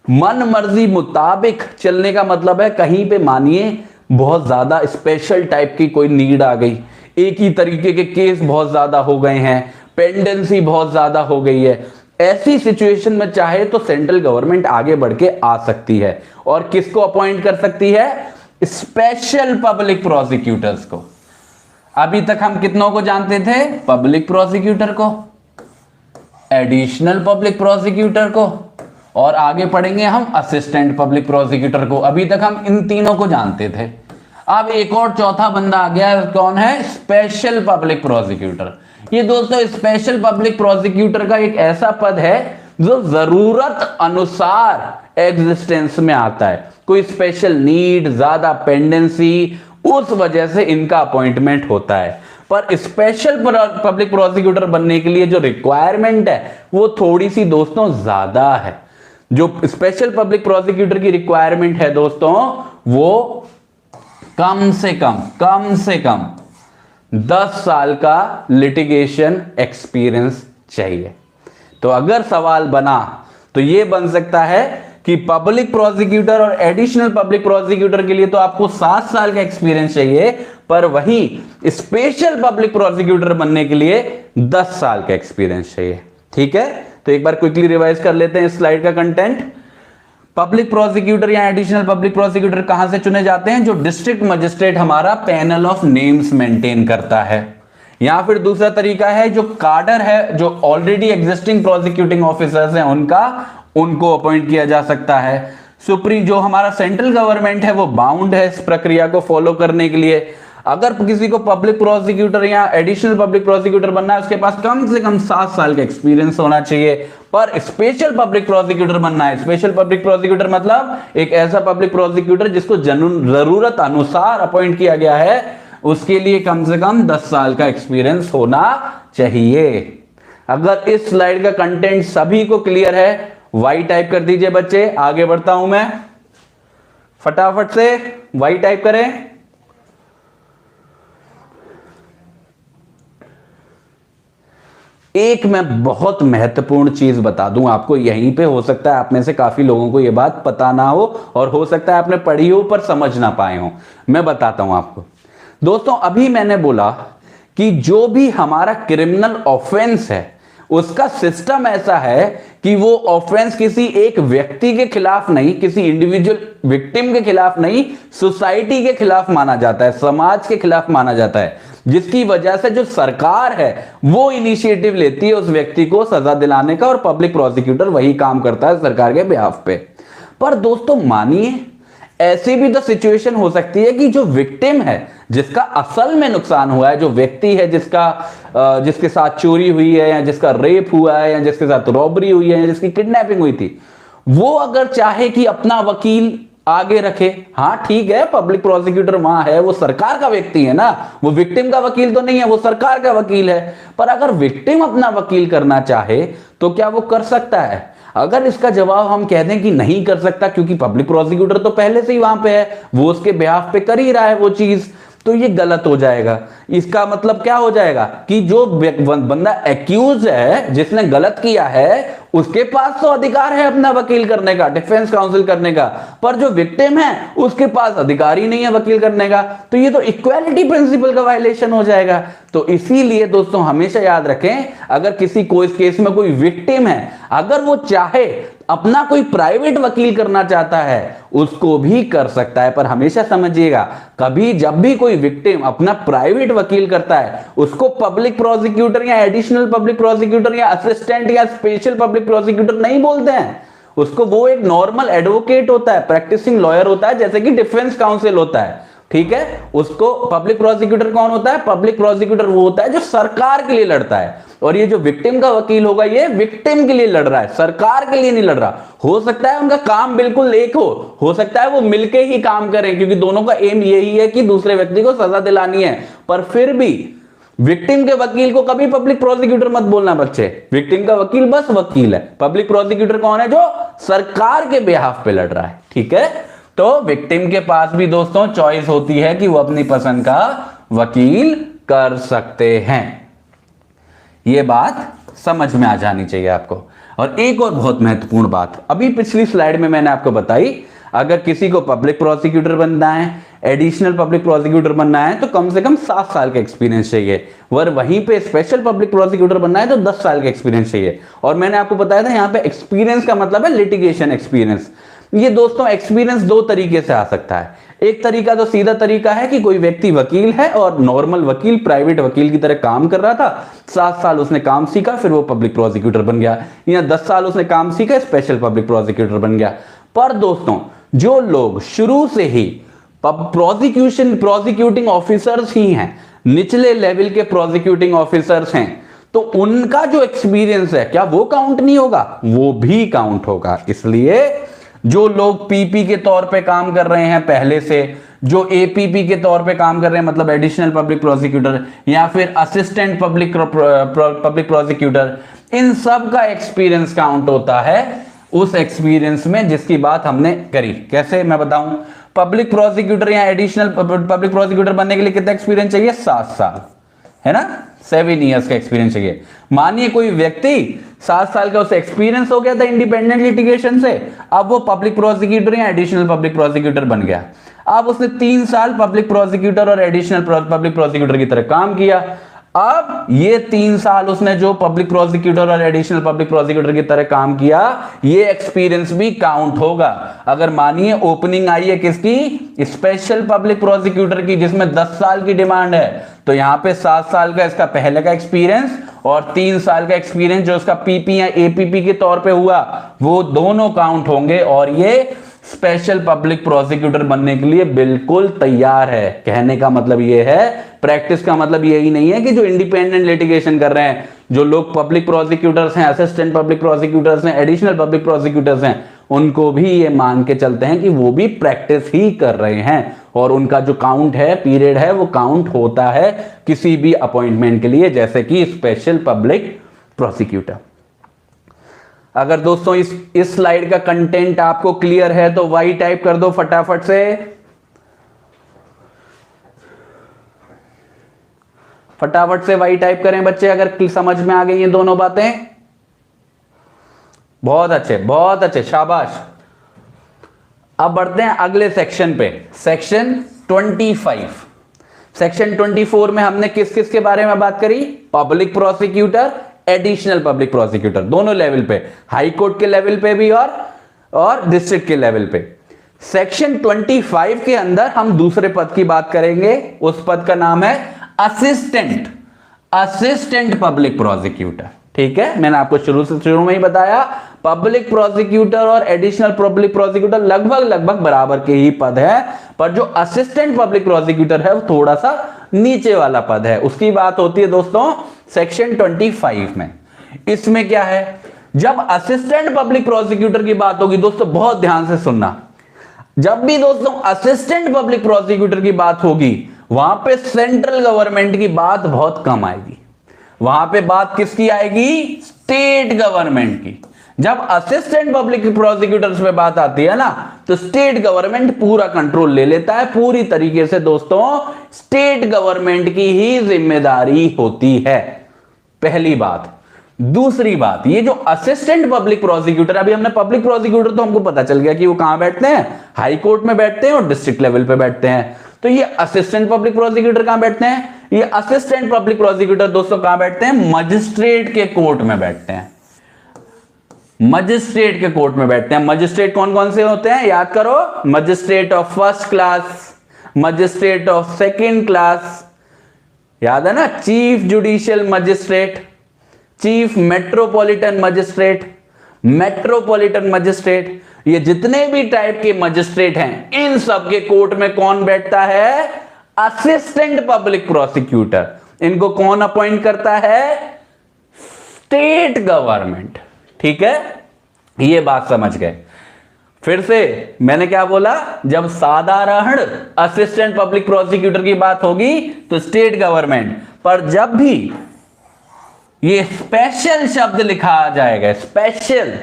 मन मर्जी मुताबिक चलने का मतलब है, कहीं पे मानिए बहुत ज्यादा स्पेशल टाइप की कोई नीड आ गई, एक ही तरीके के केस बहुत ज्यादा हो गए हैं, पेंडेंसी बहुत ज्यादा हो गई है, ऐसी सिचुएशन में चाहे तो सेंट्रल गवर्नमेंट आगे बढ़ के आ सकती है और किसको अपॉइंट कर सकती है, स्पेशल पब्लिक प्रोसिक्यूटर्स को। अभी तक हम कितनों को जानते थे, पब्लिक प्रोसिक्यूटर को, एडिशनल पब्लिक प्रोसिक्यूटर को, और आगे पढ़ेंगे हम असिस्टेंट पब्लिक प्रोसिक्यूटर को। अभी तक हम इन तीनों को जानते थे। अब एक और चौथा बंदा आ गया, कौन है, स्पेशल पब्लिक प्रोसिक्यूटर। ये दोस्तों स्पेशल पब्लिक प्रोसिक्यूटर का एक ऐसा पद है जो जरूरत अनुसार एग्जिस्टेंस में आता है, कोई स्पेशल नीड, ज्यादा पेंडेंसी, उस वजह से इनका अपॉइंटमेंट होता है। पर स्पेशल पब्लिक प्रोसिक्यूटर बनने के लिए जो रिक्वायरमेंट है वो थोड़ी सी दोस्तों ज्यादा है। जो स्पेशल पब्लिक प्रोसिक्यूटर की रिक्वायरमेंट है दोस्तों वो कम से कम 10 साल का लिटिगेशन एक्सपीरियंस चाहिए। तो अगर सवाल बना तो ये बन सकता है कि पब्लिक प्रोसिक्यूटर और एडिशनल पब्लिक प्रोसिक्यूटर के लिए तो आपको 7 साल का एक्सपीरियंस चाहिए, पर वही स्पेशल पब्लिक प्रोसिक्यूटर बनने के लिए 10 साल का एक्सपीरियंस चाहिए। ठीक है, तो एक बार क्विकली रिवाइज कर लेते हैं इस स्लाइड का कंटेंट। पब्लिक प्रोसिक्यूटर या एडिशनल पब्लिक प्रोसिक्यूटर कहां से चुने जाते हैं? जो डिस्ट्रिक्ट मजिस्ट्रेट हमारा पैनल ऑफ नेम्स मेंटेन करता है। या फिर दूसरा तरीका है जो काडर है, जो ऑलरेडी एग्जिस्टिंग प्रोसिक्यूटिंग ऑफिसर्स हैं उनको अपॉइंट किया जा सकता है। सुप्रीम जो हमारा सेंट्रल गवर्नमेंट है वो बाउंड है इस प्रक्रिया को फॉलो करने के लिए। अगर किसी को पब्लिक प्रोसिक्यूटर या एडिशनल पब्लिक प्रोसिक्यूटर बनना है उसके पास कम से कम 7 साल का एक्सपीरियंस होना चाहिए। पर स्पेशल पब्लिक प्रोसिक्यूटर बनना है, स्पेशल पब्लिक प्रोसिक्यूटर मतलब एक ऐसा पब्लिक प्रोसिक्यूटर जिसको जरूरत अनुसार अपॉइंट किया गया है, उसके लिए कम से कम 10 साल का एक्सपीरियंस होना चाहिए। अगर इस स्लाइड का कंटेंट सभी को क्लियर है, वाई टाइप कर दीजिए बच्चे। आगे बढ़ता हूं मैं, फटाफट से वाई टाइप करें। एक मैं बहुत महत्वपूर्ण चीज बता दूं आपको, यहीं पे हो सकता है आप में से काफी लोगों को यह बात पता ना हो और हो सकता है आपने पढ़ी हो पर समझ ना पाए हो। मैं बताता हूं आपको दोस्तों। अभी मैंने बोला कि जो भी हमारा क्रिमिनल ऑफेंस है उसका सिस्टम ऐसा है कि वो ऑफेंस किसी एक व्यक्ति के खिलाफ नहीं, किसी इंडिविजुअल विक्टिम के खिलाफ नहीं, सोसाइटी के खिलाफ माना जाता है, समाज के खिलाफ माना जाता है, जिसकी वजह से जो सरकार है वो इनिशिएटिव लेती है उस व्यक्ति को सजा दिलाने का, और पब्लिक प्रोसिक्यूटर वही काम करता है सरकार के बिहाफ पे। पर दोस्तों मानिए ऐसी भी तो सिचुएशन हो सकती है कि जो विक्टिम है, जिसका असल में नुकसान हुआ है, जो व्यक्ति है जिसके साथ चोरी हुई है या जिसका रेप हुआ है या जिसके साथ रॉबरी हुई है या जिसकी किडनैपिंग हुई थी, वो अगर चाहे कि अपना वकील आगे रखे, हाँ ठीक है, पब्लिक प्रोसिक्यूटर वहां है, वो सरकार का व्यक्ति है ना, वो विक्टिम का वकील तो नहीं है, वो सरकार का वकील है। पर अगर विक्टिम अपना वकील करना चाहे तो क्या वो कर सकता है? अगर इसका जवाब हम कह दें कि नहीं कर सकता क्योंकि पब्लिक प्रोसिक्यूटर तो पहले से ही वहां पे है, वो उसके बिहाफ पे कर ही रहा है वो चीज, तो ये गलत हो जाएगा। इसका मतलब क्या हो जाएगा कि जो बंदा एक्यूज है, जिसने गलत किया है, उसके पास तो अधिकार है अपना वकील करने का, डिफेंस काउंसिल करने का, पर जो विक्टिम है उसके पास अधिकार ही नहीं है वकील करने का। तो ये तो इक्वालिटी प्रिंसिपल का वायलेशन हो जाएगा। तो इसीलिए दोस्तों हमेशा याद रखें, अगर किसी को इस केस में कोई विक्टिम है, अगर वो चाहे अपना कोई प्राइवेट वकील करना चाहता है उसको भी कर सकता है। पर हमेशा समझिएगा, कभी जब भी कोई विक्टिम अपना प्राइवेट वकील करता है उसको पब्लिक प्रोसिक्यूटर या एडिशनल पब्लिक प्रोसिक्यूटर या असिस्टेंट या स्पेशल पब्लिक प्रोसिक्यूटर नहीं बोलते हैं, उसको वो एक नॉर्मल एडवोकेट होता है, प्रैक्टिसिंग लॉयर होता है, जैसे कि डिफेंस काउंसिल होता है। ठीक है, उसको पब्लिक प्रोसिक्यूटर कौन होता है? पब्लिक प्रोसिक्यूटर वो होता है जो सरकार के लिए लड़ता है, और ये जो विक्टिम का वकील होगा ये विक्टिम के लिए लड़ रहा है, सरकार के लिए नहीं लड़ रहा। हो सकता है उनका काम बिल्कुल एक हो सकता है वो मिलके ही काम करें, क्योंकि दोनों का एम यही है कि दूसरे व्यक्ति को सजा दिलानी है। पर फिर भी विक्टिम के वकील को कभी पब्लिक प्रोसिक्यूटर मत बोलना बच्चे, विक्टिम का वकील बस वकील है, पब्लिक प्रोसिक्यूटर कौन है? जो सरकार के बिहाफ पे लड़ रहा है। ठीक है, तो विक्टिम के पास भी दोस्तों चॉइस होती है कि वो अपनी पसंद का वकील कर सकते हैं। ये बात समझ में आ जानी चाहिए आपको। और एक और बहुत महत्वपूर्ण बात, अभी पिछली स्लाइड में मैंने आपको बताई, अगर किसी को पब्लिक प्रोसिक्यूटर बनना है, एडिशनल पब्लिक प्रोसिक्यूटर बनना है, तो कम से कम 7 साल का एक्सपीरियंस चाहिए। वहीं पे स्पेशल पब्लिक प्रोसिक्यूटर बनना है तो 10 साल का एक्सपीरियंस चाहिए। और मैंने आपको बताया था यहाँ पे एक्सपीरियंस का मतलब है लिटिगेशन एक्सपीरियंस। ये दोस्तों एक्सपीरियंस 2 तरीके से आ सकता है। एक तरीका तो सीधा तरीका है कि कोई व्यक्ति वकील है और नॉर्मल वकील, प्राइवेट वकील की तरह काम कर रहा था, 7 साल उसने काम सीखा, फिर वो पब्लिक प्रोसिक्यूटर बन गया, या 10 साल उसने काम सीखा, स्पेशल पब्लिक प्रोसिक्यूटर बन गया। पर दोस्तों जो लोग शुरू से ही प्रोसिक्यूटिंग ऑफिसर्स ही हैं, निचले लेवल के प्रोसिक्यूटिंग ऑफिसर्स हैं, तो उनका जो एक्सपीरियंस है क्या वो काउंट नहीं होगा? वो भी काउंट होगा। इसलिए जो लोग पीपी के तौर पे काम कर रहे हैं पहले से, जो एपीपी के तौर पे काम कर रहे हैं, मतलब एडिशनल पब्लिक प्रोसिक्यूटर या फिर असिस्टेंट पब्लिक प्रोसिक्यूटर, इन सब का एक्सपीरियंस काउंट होता है उस एक्सपीरियंस में जिसकी बात हमने करी। कैसे मैं बताऊं? पब्लिक प्रोसिक्यूटर या एडिशनल पब्लिक प्रोसिक्यूटर बनने के लिए कितना एक्सपीरियंस चाहिए? 7 साल। है ना, 7 ईयर्स का एक्सपीरियंस चाहिए। मानिए कोई व्यक्ति 7 साल का उसे एक्सपीरियंस हो गया था इंडिपेंडेंट लिटिगेशन से, अब वो पब्लिक प्रोसिक्यूटर या एडिशनल पब्लिक प्रोसिक्यूटर बन गया। अब उसने 3 साल पब्लिक प्रोसिक्यूटर और एडिशनल पब्लिक प्रोसिक्यूटर की तरह काम किया। अब ये 3 साल उसने जो पब्लिक प्रोसिक्यूटर और एडिशनल पब्लिक प्रोसिक्यूटर की तरह काम किया, ये एक्सपीरियंस भी काउंट होगा। अगर मानिए ओपनिंग आई है किसकी, स्पेशल पब्लिक प्रोसिक्यूटर की, जिसमें 10 साल की डिमांड है, तो यहां पे 7 साल का इसका पहले का एक्सपीरियंस और 3 साल का एक्सपीरियंस जो उसका पीपी या एपीपी के तौर पे हुआ, वो दोनों काउंट होंगे और ये स्पेशल पब्लिक प्रोसिक्यूटर बनने के लिए बिल्कुल तैयार है। कहने का मतलब ये है, प्रैक्टिस का मतलब यही नहीं है कि जो इंडिपेंडेंट लिटिगेशन कर रहे हैं, जो लोग पब्लिक प्रोसिक्यूटर्स हैं, असिस्टेंट पब्लिक प्रोसिक्यूटर्स हैं, एडिशनल पब्लिक प्रोसिक्यूटर्स हैं, उनको भी ये मान के चलते हैं कि वो भी प्रैक्टिस ही कर रहे हैं और उनका जो काउंट है, पीरियड है, वो काउंट होता है किसी भी अपॉइंटमेंट के लिए, जैसे कि स्पेशल पब्लिक प्रोसिक्यूटर। अगर दोस्तों इस स्लाइड का कंटेंट आपको क्लियर है तो वाई टाइप कर दो फटाफट से। फटाफट से वाई टाइप करें बच्चे अगर समझ में आ गई ये दोनों बातें। बहुत अच्छे, शाबाश। अब बढ़ते हैं अगले सेक्शन पे, सेक्शन 25। सेक्शन 24 में हमने किस किस के बारे में बात करी, public prosecutor, additional public prosecutor, दोनों लेवल पे, हाई कोर्ट के लेवल पे भी और डिस्ट्रिक्ट के लेवल पे। सेक्शन 25 के अंदर हम दूसरे पद की बात करेंगे, उस पद का नाम है असिस्टेंट पब्लिक प्रोसिक्यूटर। ठीक है, मैंने आपको शुरू में ही बताया, पब्लिक प्रोसिक्यूटर और एडिशनल पब्लिक प्रोसिक्यूटर लगभग बराबर के ही पद है, पर जो असिस्टेंट पब्लिक प्रोसिक्यूटर है वो थोड़ा सा नीचे वाला पद है। उसकी बात होती है दोस्तों सेक्शन 25 में। इसमें क्या है, जब असिस्टेंट पब्लिक प्रोसिक्यूटर की बात होगी दोस्तों, बहुत ध्यान से सुनना, जब भी दोस्तों असिस्टेंट पब्लिक प्रोसिक्यूटर की बात होगी, वहां पे सेंट्रल गवर्नमेंट की बात बहुत कम आएगी। वहां पे बात किसकी आएगी, स्टेट गवर्नमेंट की। जब असिस्टेंट पब्लिक प्रोसिक्यूटर्स पे बात आती है ना, तो स्टेट गवर्नमेंट पूरा कंट्रोल ले लेता है। पूरी तरीके से दोस्तों स्टेट गवर्नमेंट की ही जिम्मेदारी होती है, पहली बात। दूसरी बात, ये जो असिस्टेंट पब्लिक प्रोसिक्यूटर, अभी हमने पब्लिक प्रोसिक्यूटर तो हमको पता चल गया कि वो कहां बैठते हैं, हाई कोर्ट में बैठते हैं और डिस्ट्रिक्ट लेवल पे बैठते हैं। तो ये असिस्टेंट पब्लिक प्रोसिक्यूटर कहां बैठते हैं, ये असिस्टेंट पब्लिक प्रोसिक्यूटर दोस्तों कहां बैठते हैं, मजिस्ट्रेट के कोर्ट में बैठते हैं। मजिस्ट्रेट के कोर्ट में बैठते हैं। मजिस्ट्रेट कौन कौन से होते हैं, याद करो, magistrate of first class, magistrate of second class, याद है ना, chief judicial magistrate, chief metropolitan magistrate, metropolitan magistrate, ये जितने भी टाइप के मजिस्ट्रेट हैं, इन सब के कोर्ट में कौन बैठता है, असिस्टेंट पब्लिक प्रोसिक्यूटर। इनको कौन अपॉइंट करता है, स्टेट गवर्नमेंट। ठीक है, ये बात समझ गए। फिर से मैंने क्या बोला, जब साधारण असिस्टेंट पब्लिक प्रोसिक्यूटर की बात होगी तो स्टेट गवर्नमेंट, पर जब भी ये स्पेशल शब्द लिखा जाएगा, स्पेशल,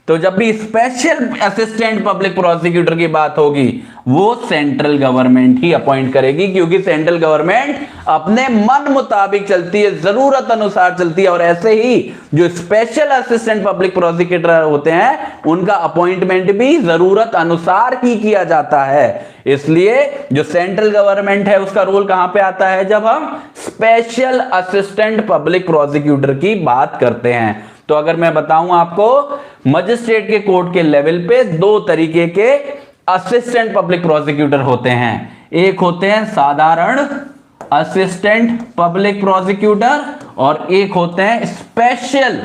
तो जब भी स्पेशल असिस्टेंट पब्लिक प्रोसिक्यूटर की बात होगी, वो सेंट्रल गवर्नमेंट ही अपॉइंट करेगी, क्योंकि सेंट्रल गवर्नमेंट अपने मन मुताबिक चलती है, जरूरत अनुसार चलती है। और ऐसे ही जो स्पेशल असिस्टेंट पब्लिक प्रोसिक्यूटर होते हैं, उनका अपॉइंटमेंट भी जरूरत अनुसार ही किया जाता है। इसलिए जो सेंट्रल गवर्नमेंट है उसका रोल कहां पे आता है, जब हम स्पेशल असिस्टेंट पब्लिक प्रोसिक्यूटर की बात करते हैं। तो अगर मैं बताऊं आपको, मजिस्ट्रेट के कोर्ट के लेवल पे 2 तरीके के असिस्टेंट पब्लिक प्रोसिक्यूटर होते हैं। एक होते हैं साधारण असिस्टेंट पब्लिक प्रोसिक्यूटर और एक होते हैं स्पेशल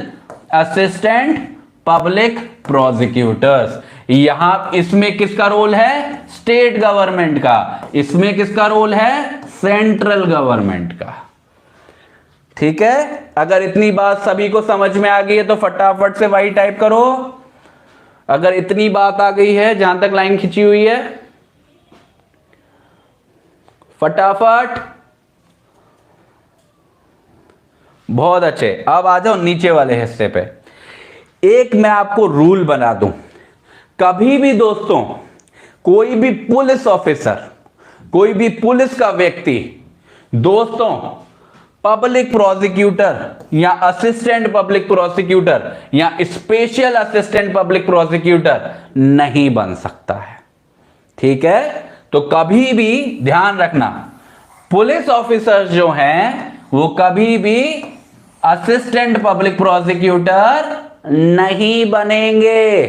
असिस्टेंट पब्लिक प्रोसिक्यूटर्स। यहां इसमें किसका रोल है, स्टेट गवर्नमेंट का, इसमें किसका रोल है, सेंट्रल गवर्नमेंट का। ठीक है, अगर इतनी बात सभी को समझ में आ गई है तो फटाफट से वाई टाइप करो। अगर इतनी बात आ गई है, जहां तक लाइन खिंची हुई है, फटाफट। बहुत अच्छे। अब आ जाओ नीचे वाले हिस्से पे। एक मैं आपको रूल बना दूं, कभी भी दोस्तों कोई भी पुलिस ऑफिसर, कोई भी पुलिस का व्यक्ति दोस्तों पब्लिक प्रोसिक्यूटर या असिस्टेंट पब्लिक प्रोसिक्यूटर या स्पेशल असिस्टेंट पब्लिक प्रोसिक्यूटर नहीं बन सकता है। ठीक है, तो कभी भी ध्यान रखना, पुलिस ऑफिसर्स जो हैं वो कभी भी असिस्टेंट पब्लिक प्रोसिक्यूटर नहीं बनेंगे।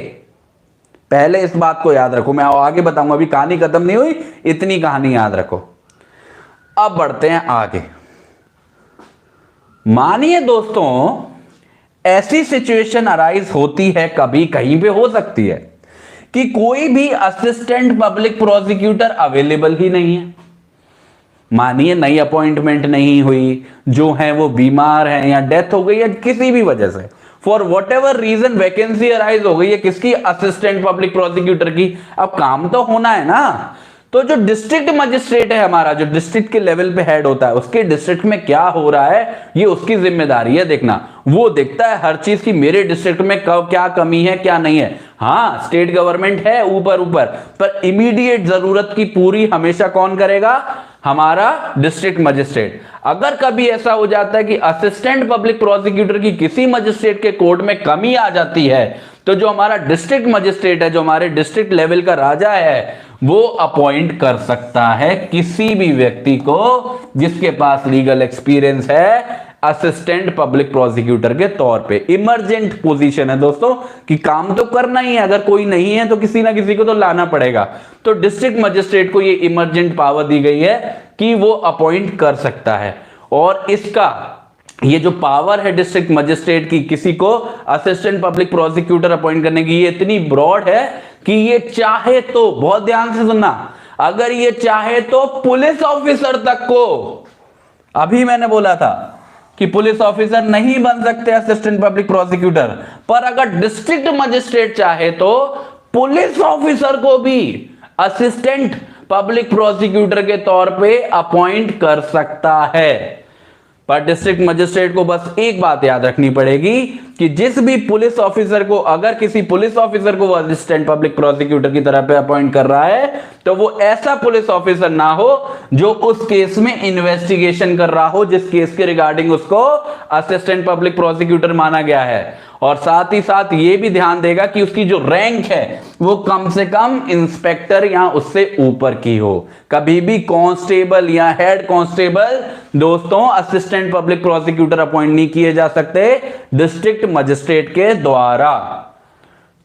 पहले इस बात को याद रखो, मैं आगे बताऊंगा, अभी कहानी खत्म नहीं हुई, इतनी कहानी याद रखो। अब बढ़ते हैं आगे। मानिए दोस्तों, ऐसी सिचुएशन अराइज होती है, कभी कहीं पे हो सकती है कि कोई भी असिस्टेंट पब्लिक प्रोसिक्यूटर अवेलेबल ही नहीं है। मानिए नई अपॉइंटमेंट नहीं हुई, जो है वो बीमार है या डेथ हो गई है किसी भी वजह से, for what ever reason vacancy arise हो गई है किसकी, असिस्टेंट पब्लिक प्रोसिक्यूटर की। अब काम तो होना है ना, तो जो डिस्ट्रिक्ट मजिस्ट्रेट है हमारा, जो डिस्ट्रिक्ट के लेवल पे हेड होता है, उसके डिस्ट्रिक्ट में क्या हो रहा है ये उसकी जिम्मेदारी है देखना। वो देखता है हर चीज की, मेरे डिस्ट्रिक्ट में कब क्या कमी है क्या नहीं है। हाँ, स्टेट गवर्नमेंट है ऊपर ऊपर, पर इमीडिएट जरूरत की पूरी हमेशा कौन करेगा, हमारा डिस्ट्रिक्ट मजिस्ट्रेट। अगर कभी ऐसा हो जाता है कि असिस्टेंट पब्लिक प्रोसिक्यूटर की किसी मजिस्ट्रेट के कोर्ट में कमी आ जाती है, तो जो हमारा डिस्ट्रिक्ट मजिस्ट्रेट है, जो हमारे डिस्ट्रिक्ट लेवल का राजा है, वो अपॉइंट कर सकता है किसी भी व्यक्ति को जिसके पास लीगल एक्सपीरियंस है असिस्टेंट पब्लिक प्रोसिक्यूटर के तौर पे। इमरजेंट पोजीशन है दोस्तों कि काम तो करना ही है, अगर कोई नहीं है तो किसी ना किसी को तो लाना पड़ेगा। तो डिस्ट्रिक्ट मजिस्ट्रेट को ये इमरजेंट पावर दी गई है कि वो अपॉइंट कर सकता है। और इसका ये जो पावर है डिस्ट्रिक्ट मजिस्ट्रेट की किसी को असिस्टेंट पब्लिक प्रोसिक्यूटर अपॉइंट करने की, ये इतनी ब्रॉड है कि ये चाहे तो, बहुत ध्यान से सुनना, अगर ये चाहे तो पुलिस ऑफिसर तक को, अभी मैंने बोला था कि पुलिस ऑफिसर नहीं बन सकते असिस्टेंट पब्लिक प्रोसिक्यूटर, पर अगर डिस्ट्रिक्ट मजिस्ट्रेट चाहे तो पुलिस ऑफिसर को भी असिस्टेंट पब्लिक प्रोसिक्यूटर के तौर पे अपॉइंट कर सकता है। पर डिस्ट्रिक्ट मजिस्ट्रेट को बस एक बात याद रखनी पड़ेगी कि जिस भी पुलिस ऑफिसर को, अगर किसी पुलिस ऑफिसर को वो असिस्टेंट पब्लिक प्रोसिक्यूटर की तरह पे अपॉइंट कर रहा है, तो वो ऐसा पुलिस ऑफिसर ना हो जो उस केस में इन्वेस्टिगेशन कर रहा हो जिस केस के रिगार्डिंग उसको असिस्टेंट पब्लिक प्रोसिक्यूटर माना गया है। और साथ ही साथ ये भी ध्यान देगा कि उसकी जो रैंक है वो कम से कम इंस्पेक्टर या उससे ऊपर की हो। कभी भी कांस्टेबल या हेड कांस्टेबल दोस्तों असिस्टेंट पब्लिक प्रोसिक्यूटर अपॉइंट नहीं किए जा सकते डिस्ट्रिक्ट मजिस्ट्रेट के द्वारा।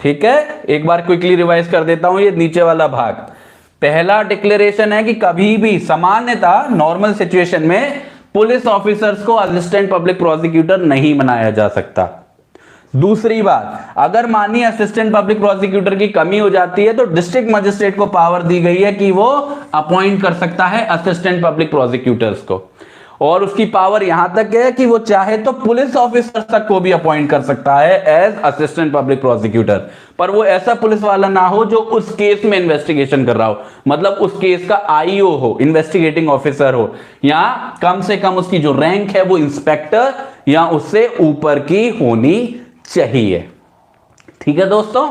ठीक है, एक बार क्विकली रिवाइज कर देता हूं ये नीचे वाला भाग। पहला डिक्लेरेशन है कि कभी भी सामान्यतः नॉर्मल सिचुएशन में पुलिस ऑफिसर्स को असिस्टेंट पब्लिक प्रोसिक्यूटर नहीं बनाया जा सकता। दूसरी बात, अगर मानिए असिस्टेंट पब्लिक प्रोसिक्यूटर की कमी हो जाती है तो डिस्ट्रिक्ट मजिस्ट्रेट को पावर दी गई है कि वो अपॉइंट कर सकता है असिस्टेंट पब्लिक प्रोसिक्यूटर्स को। और उसकी पावर यहां तक है कि वो चाहे तो पुलिस ऑफिसर तक को भी अपॉइंट कर सकता है एज असिस्टेंट पब्लिक प्रोसिक्यूटर, पर वो ऐसा पुलिस वाला ना हो जो उस केस में इन्वेस्टिगेशन कर रहा हो, मतलब उस केस का आईओ हो, इन्वेस्टिगेटिंग ऑफिसर हो, या कम से कम उसकी जो रैंक है वो इंस्पेक्टर या उससे ऊपर की होनी चाहिए। ठीक है दोस्तों,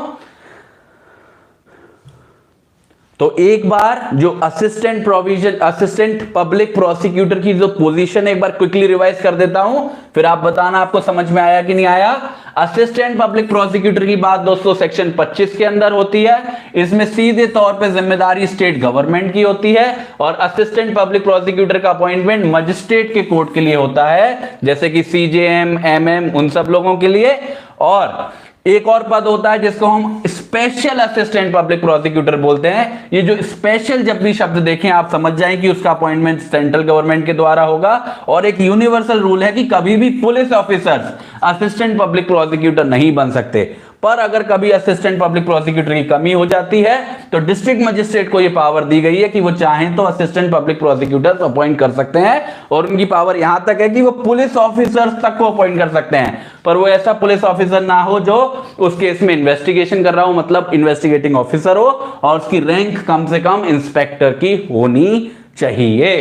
तो एक बार जो असिस्टेंट पब्लिक प्रोसिक्यूटर की जो पोजीशन है एक बार क्विकली रिवाइज कर देता हूं, फिर आप बताना आपको समझ में आया कि नहीं आया। असिस्टेंट पब्लिक प्रोसिक्यूटर की बात दोस्तों सेक्शन 25 के अंदर होती है। इसमें सीधे तौर पे जिम्मेदारी स्टेट गवर्नमेंट की होती है और असिस्टेंट पब्लिक प्रोसिक्यूटर का अपॉइंटमेंट मजिस्ट्रेट के कोर्ट के लिए होता है, जैसे कि सीजेएम, एमएम, उन सब लोगों के लिए। और एक और पद होता है जिसको हम स्पेशल असिस्टेंट पब्लिक प्रोसिक्यूटर बोलते हैं। ये जो स्पेशल जब भी शब्द देखें आप समझ जाएं कि उसका अपॉइंटमेंट सेंट्रल गवर्नमेंट के द्वारा होगा। और एक यूनिवर्सल रूल है कि कभी भी police officers assistant public prosecutor नहीं बन सकते, पर अगर कभी असिस्टेंट पब्लिक प्रोसिक्यूटर की कमी हो जाती है तो डिस्ट्रिक्ट मजिस्ट्रेट को यह पावर दी गई है कि वो चाहें तो असिस्टेंट पब्लिक प्रोसिक्यूटर्स अपॉइंट कर सकते हैं। और उनकी पावर यहां तक है कि वो पुलिस ऑफिसर्स तक को अपॉइंट कर सकते हैं, पर वो ऐसा पुलिस ऑफिसर ना हो जो उस केस में इन्वेस्टिगेशन कर रहा हो, मतलब इन्वेस्टिगेटिंग ऑफिसर हो, और उसकी रैंक कम से कम इंस्पेक्टर की होनी चाहिए।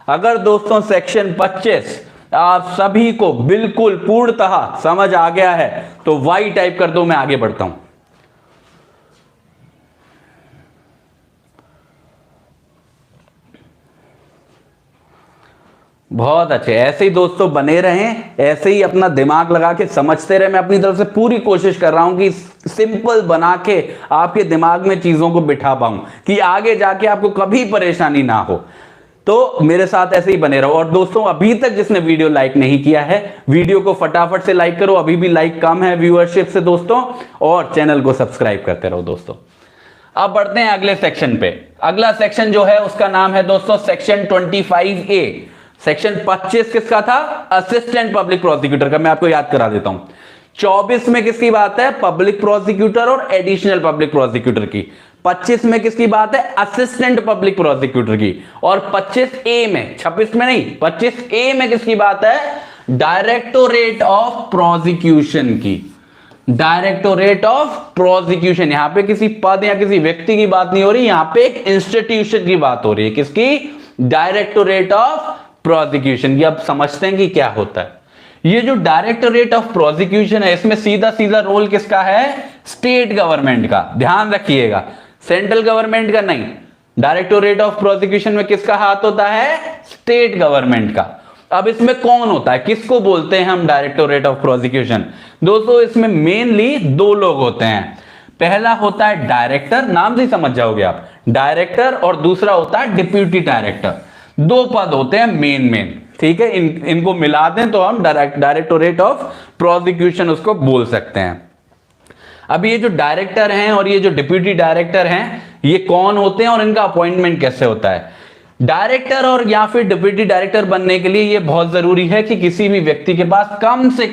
अगर दोस्तों सेक्शन 25 आप सभी को बिल्कुल पूर्णतः समझ आ गया है तो वाई टाइप कर दो, मैं आगे बढ़ता हूं। बहुत अच्छे, ऐसे ही दोस्तों बने रहें, ऐसे ही अपना दिमाग लगा के समझते रहे। मैं अपनी तरफ से पूरी कोशिश कर रहा हूं कि सिंपल बना के आपके दिमाग में चीजों को बिठा पाऊं कि आगे जाके आपको कभी परेशानी ना हो। तो मेरे साथ ऐसे ही बने रहो। और दोस्तों अभी तक जिसने वीडियो लाइक नहीं किया है, वीडियो को फटाफट से लाइक करो, अभी भी लाइक कम है व्यूअरशिप से दोस्तों, और चैनल को सब्सक्राइब करते रहो दोस्तों। अब बढ़ते हैं अगले सेक्शन पे। अगला सेक्शन जो है उसका नाम है दोस्तों सेक्शन 25A। सेक्शन 25 किसका था? असिस्टेंट पब्लिक प्रोसिक्यूटर का। मैं आपको याद करा देता हूं। 24 में किसकी बात है? पब्लिक प्रोसिक्यूटर और एडिशनल पब्लिक प्रोसिक्यूटर की। 25 में किसकी बात है? असिस्टेंट पब्लिक प्रोसिक्यूटर की। और 25A में, 26 में नहीं, 25A में किसकी बात है? डायरेक्टोरेट ऑफ प्रोसिक्यूशन की। Directorate of prosecution. यहां पे किसी पद या किसी व्यक्ति की बात नहीं हो रही, यहां पे एक इंस्टीट्यूशन की बात हो रही है। किसकी? डायरेक्टोरेट ऑफ प्रोसिक्यूशन की। अब समझते हैं कि क्या होता है ये जो डायरेक्टोरेट ऑफ प्रोसिक्यूशन है। इसमें सीधा सीधा रोल किसका है? स्टेट गवर्नमेंट का। ध्यान रखिएगा, सेंट्रल गवर्नमेंट का नहीं। डायरेक्टोरेट ऑफ प्रोसिक्यूशन में किसका हाथ होता है? स्टेट गवर्नमेंट का। अब इसमें कौन होता है, किसको बोलते हैं हम डायरेक्टोरेट ऑफ प्रोसिक्यूशन? दोस्तों इसमें मेनली दो लोग होते हैं। पहला होता है डायरेक्टर, नाम से समझ जाओगे आप, डायरेक्टर, और दूसरा होता है डिप्यूटी डायरेक्टर। दो पद होते हैं मेन, ठीक है। इनको मिला दें तो हम डायरेक्टोरेट ऑफ प्रोसिक्यूशन उसको बोल सकते हैं। अब ये जो डायरेक्टर हैं और ये जो डिप्यूटी डायरेक्टर हैं, ये कौन होते हैं और इनका अपॉइंटमेंट कैसे होता है? डायरेक्टर और या फिर डिप्यूटी डायरेक्टर बनने के लिए ये बहुत जरूरी है कि किसी भी व्यक्ति के पास कम से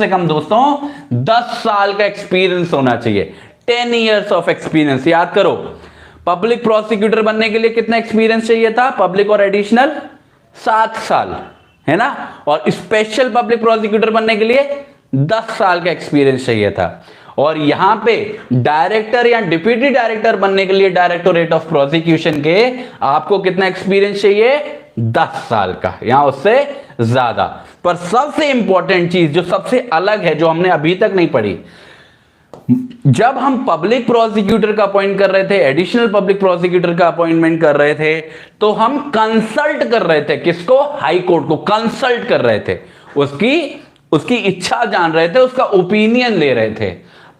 कम दोस्तों 10 साल का एक्सपीरियंस होना चाहिए। 10 इयर्स ऑफ एक्सपीरियंस। याद करो, पब्लिक प्रोसिक्यूटर बनने के लिए कितना एक्सपीरियंस चाहिए था? पब्लिक और एडिशनल 7 साल, है ना। और स्पेशल पब्लिक प्रोसिक्यूटर बनने के लिए 10 साल का एक्सपीरियंस चाहिए था। और यहां पे डायरेक्टर या डिप्यूटी डायरेक्टर बनने के लिए डायरेक्टोरेट ऑफ प्रोसिक्यूशन के आपको कितना एक्सपीरियंस चाहिए? 10 साल का, यहां उससे ज्यादा। पर सबसे इंपॉर्टेंट चीज जो सबसे अलग है, जो हमने अभी तक नहीं पढ़ी, जब हम पब्लिक प्रोसिक्यूटर का अपॉइंट कर रहे थे, एडिशनल पब्लिक प्रोसिक्यूटर का अपॉइंटमेंट कर रहे थे, तो हम कंसल्ट कर रहे थे। किसको? हाई कोर्ट को कंसल्ट कर रहे थे, उसकी इच्छा जान रहे थे, उसका ओपिनियन ले रहे थे।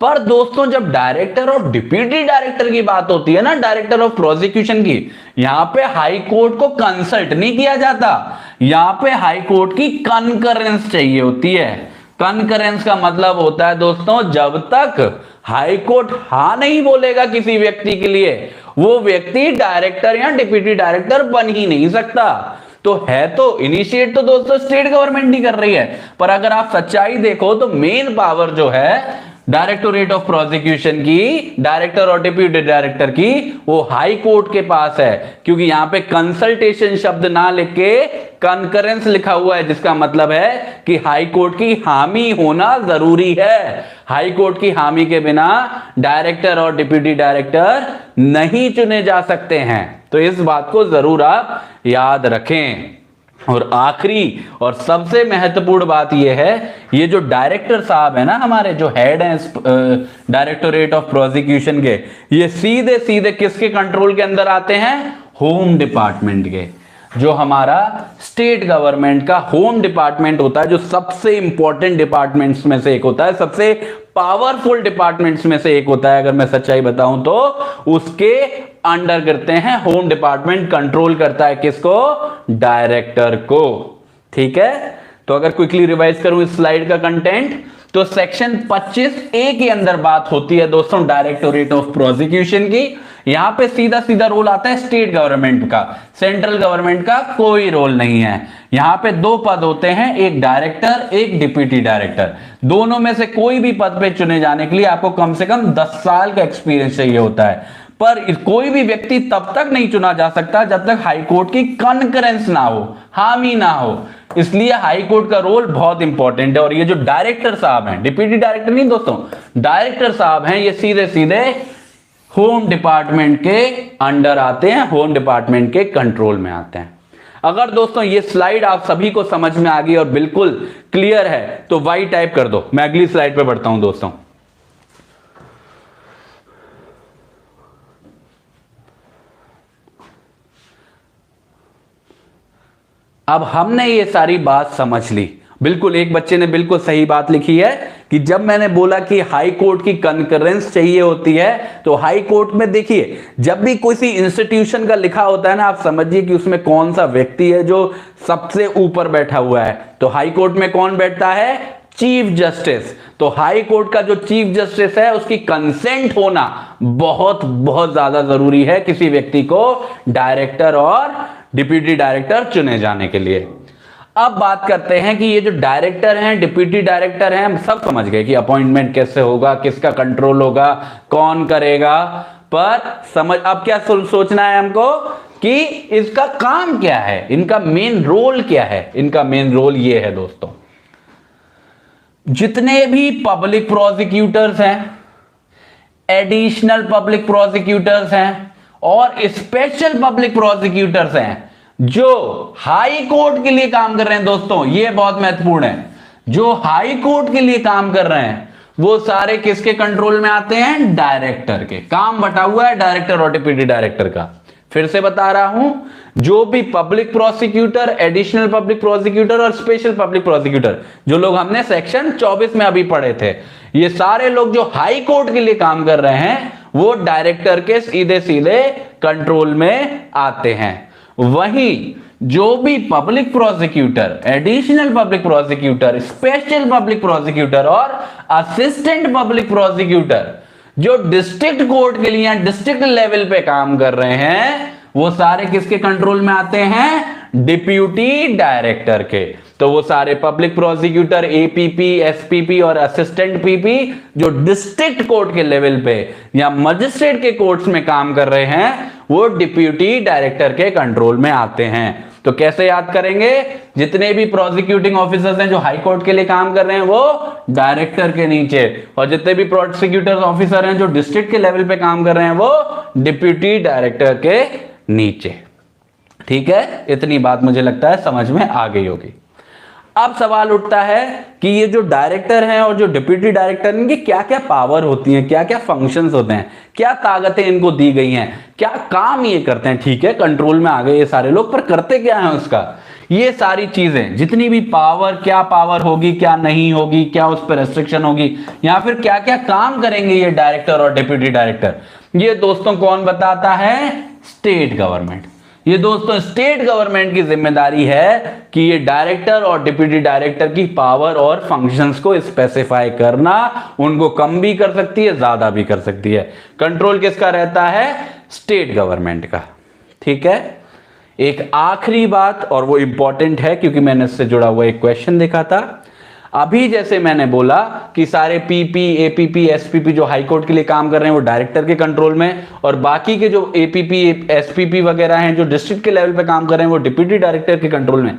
पर दोस्तों जब डायरेक्टर और डिप्यूटी डायरेक्टर की बात होती है ना, डायरेक्टर ऑफ प्रोसिक्यूशन की, यहां पे हाई कोर्ट को कंसल्ट नहीं किया जाता। यहां पे हाई कोर्ट की कनकरेंस चाहिए होती है। कनकरेंस का मतलब होता है दोस्तों, जब तक हाई कोर्ट हां नहीं बोलेगा किसी व्यक्ति के लिए, वो व्यक्ति डायरेक्टर या डिप्यूटी डायरेक्टर बन ही नहीं सकता। तो है तो इनिशिएट तो दोस्तों स्टेट गवर्नमेंट ही कर रही है, पर अगर आप सच्चाई देखो तो मेन पावर जो है डायरेक्टोरेट ऑफ प्रोसिक्यूशन की, डायरेक्टर और डिप्यूटी डायरेक्टर की, वो हाई कोर्ट के पास है। क्योंकि यहां पे कंसल्टेशन शब्द ना लिख के कनकरेंस लिखा हुआ है, जिसका मतलब है कि हाई कोर्ट की हामी होना जरूरी है। हाई कोर्ट की हामी के बिना डायरेक्टर और डिप्यूटी डायरेक्टर नहीं चुने जा सकते हैं। तो इस बात को जरूर आप याद रखें। और आखिरी और सबसे महत्वपूर्ण बात यह है, ये जो डायरेक्टर साहब है ना, हमारे जो हेड हैं डायरेक्टोरेट ऑफ प्रोसिक्यूशन के, ये सीधे सीधे किसके कंट्रोल के अंदर आते हैं? होम डिपार्टमेंट के। जो हमारा स्टेट गवर्नमेंट का होम डिपार्टमेंट होता है, जो सबसे इंपॉर्टेंट डिपार्टमेंट्स में से एक होता है, सबसे पावरफुल डिपार्टमेंट्स में से एक होता है, अगर मैं सच्चाई बताऊं तो, उसके अंडर करते हैं। होम डिपार्टमेंट कंट्रोल करता है किसको? डायरेक्टर को। ठीक है, तो अगर क्विकली रिवाइज करूं इस स्लाइड का कंटेंट, तो सेक्शन 25A के अंदर बात होती है दोस्तों डायरेक्टोरेट ऑफ प्रोसिक्यूशन की। यहां पे सीधा सीधा रोल आता है स्टेट गवर्नमेंट का, सेंट्रल गवर्नमेंट का कोई रोल नहीं है। यहां पे दो पद होते हैं, एक डायरेक्टर, एक डिप्यूटी डायरेक्टर। दोनों में से कोई भी पद पे चुने जाने के लिए आपको कम से कम 10 साल का एक्सपीरियंस चाहिए होता है। पर कोई भी व्यक्ति तब तक नहीं चुना जा सकता जब तक हाई कोर्ट की कनकरेंस ना हो, हामी ना हो। इसलिए हाई कोर्ट का रोल बहुत इंपॉर्टेंट है। और ये जो डायरेक्टर साहब हैं, डिप्यूटी डायरेक्टर नहीं दोस्तों, डायरेक्टर साहब हैं, ये सीधे सीधे होम डिपार्टमेंट के अंडर आते हैं, होम डिपार्टमेंट के कंट्रोल में आते हैं। अगर दोस्तों ये स्लाइड आप सभी को समझ में आ गई और बिल्कुल क्लियर है तो वाई टाइप कर दो। मैं अगली स्लाइड पे बढ़ता हूं दोस्तों। अब हमने ये सारी बात समझ ली। बिल्कुल, एक बच्चे ने बिल्कुल सही बात लिखी है कि जब मैंने बोला कि हाई कोर्ट की कंकरेंस चाहिए होती है, तो हाई कोर्ट में देखिए, जब भी किसी इंस्टीट्यूशन का लिखा होता है ना, आप समझिए कि उसमें कौन सा व्यक्ति है जो सबसे ऊपर बैठा हुआ है। तो हाई कोर्ट में कौन बैठता है? Chief justice. तो हाई कोर्ट का जो चीफ जस्टिस है उसकी कंसेंट होना बहुत बहुत ज्यादा जरूरी है किसी व्यक्ति को डायरेक्टर और डिप्यूटी डायरेक्टर चुने जाने के लिए। अब बात करते हैं कि ये जो डायरेक्टर हैं, डिप्यूटी डायरेक्टर हैं, हम सब समझ गए कि अपॉइंटमेंट कैसे होगा, किसका कंट्रोल होगा, कौन करेगा, पर समझ अब क्या सोचना है हमको कि इसका काम क्या है, इनका मेन रोल क्या है। इनका मेन रोल ये है दोस्तों, जितने भी पब्लिक प्रोसिक्यूटर्स हैं, एडिशनल पब्लिक प्रोसिक्यूटर्स हैं और स्पेशल पब्लिक प्रोसिक्यूटर्स हैं जो हाई कोर्ट के लिए काम कर रहे हैं दोस्तों, ये बहुत महत्वपूर्ण है। जो हाई कोर्ट के लिए काम कर रहे हैं वो सारे किसके कंट्रोल में आते हैं? डायरेक्टर के। काम बटा हुआ है डायरेक्टर और डिप्यूटी डायरेक्टर का। फिर से बता रहा हूं, जो भी public prosecutor, additional public prosecutor और स्पेशल पब्लिक प्रोसिक्यूटर, जो लोग हमने सेक्शन 24 में अभी पढ़े थे, ये सारे लोग जो हाई कोर्ट के लिए काम कर रहे हैं वो डायरेक्टर के सीधे सीधे कंट्रोल में आते हैं। वहीं जो भी public prosecutor, additional public prosecutor, special public prosecutor और असिस्टेंट पब्लिक प्रोसिक्यूटर जो डिस्ट्रिक्ट कोर्ट के लिए, डिस्ट्रिक्ट लेवल पे काम कर रहे हैं, वो सारे किसके कंट्रोल में आते हैं? डिप्यूटी डायरेक्टर के। तो वो सारे पब्लिक प्रोसिक्यूटर, एपीपी, एसपीपी और असिस्टेंट पीपी जो डिस्ट्रिक्ट कोर्ट के लेवल पे या मजिस्ट्रेट के कोर्ट्स में काम कर रहे हैं, वो डिप्यूटी डायरेक्टर के कंट्रोल में आते हैं। तो कैसे याद करेंगे? जितने भी प्रोसिक्यूटिंग ऑफिसर्स हैं जो हाई कोर्ट के लिए काम कर रहे हैं वो डायरेक्टर के नीचे, और जितने भी प्रोसिक्यूटर्स ऑफिसर हैं जो डिस्ट्रिक्ट के लेवल पे काम कर रहे हैं वो डिप्यूटी डायरेक्टर के नीचे। ठीक है, इतनी बात मुझे लगता है समझ में आ गई होगी। अब सवाल उठता है कि ये जो डायरेक्टर हैं और जो डिप्यूटी डायरेक्टर, इनकी क्या क्या पावर होती हैं, क्या क्या फंक्शंस होते हैं, क्या ताकतें इनको दी गई हैं, क्या काम ये करते हैं। ठीक है, कंट्रोल में आ गए ये सारे लोग, पर करते क्या हैं उसका? ये सारी चीजें, जितनी भी पावर, क्या पावर होगी, क्या नहीं होगी, क्या उस पर रेस्ट्रिक्शन होगी, या फिर क्या क्या काम करेंगे ये डायरेक्टर और डिप्यूटी डायरेक्टर, ये दोस्तों कौन बताता है? State government. ये दोस्तों स्टेट गवर्नमेंट की जिम्मेदारी है कि ये डायरेक्टर और डिप्यूटी डायरेक्टर की पावर और फंक्शंस को स्पेसिफाई करना, उनको कम भी कर सकती है, ज्यादा भी कर सकती है। कंट्रोल किसका रहता है? स्टेट गवर्नमेंट का। ठीक है, एक आखिरी बात, और वो इंपॉर्टेंट है क्योंकि मैंने इससे जुड़ा हुआ एक क्वेश्चन देखा था। अभी जैसे मैंने बोला कि सारे पीपी, एपीपी, एसपीपी जो हाई कोर्ट के लिए काम कर रहे हैं वो डायरेक्टर के कंट्रोल में, और बाकी के जो एपीपी, एसपीपी वगैरह हैं जो डिस्ट्रिक्ट के लेवल पे काम कर रहे हैं वो डिप्यूटी डायरेक्टर के कंट्रोल में।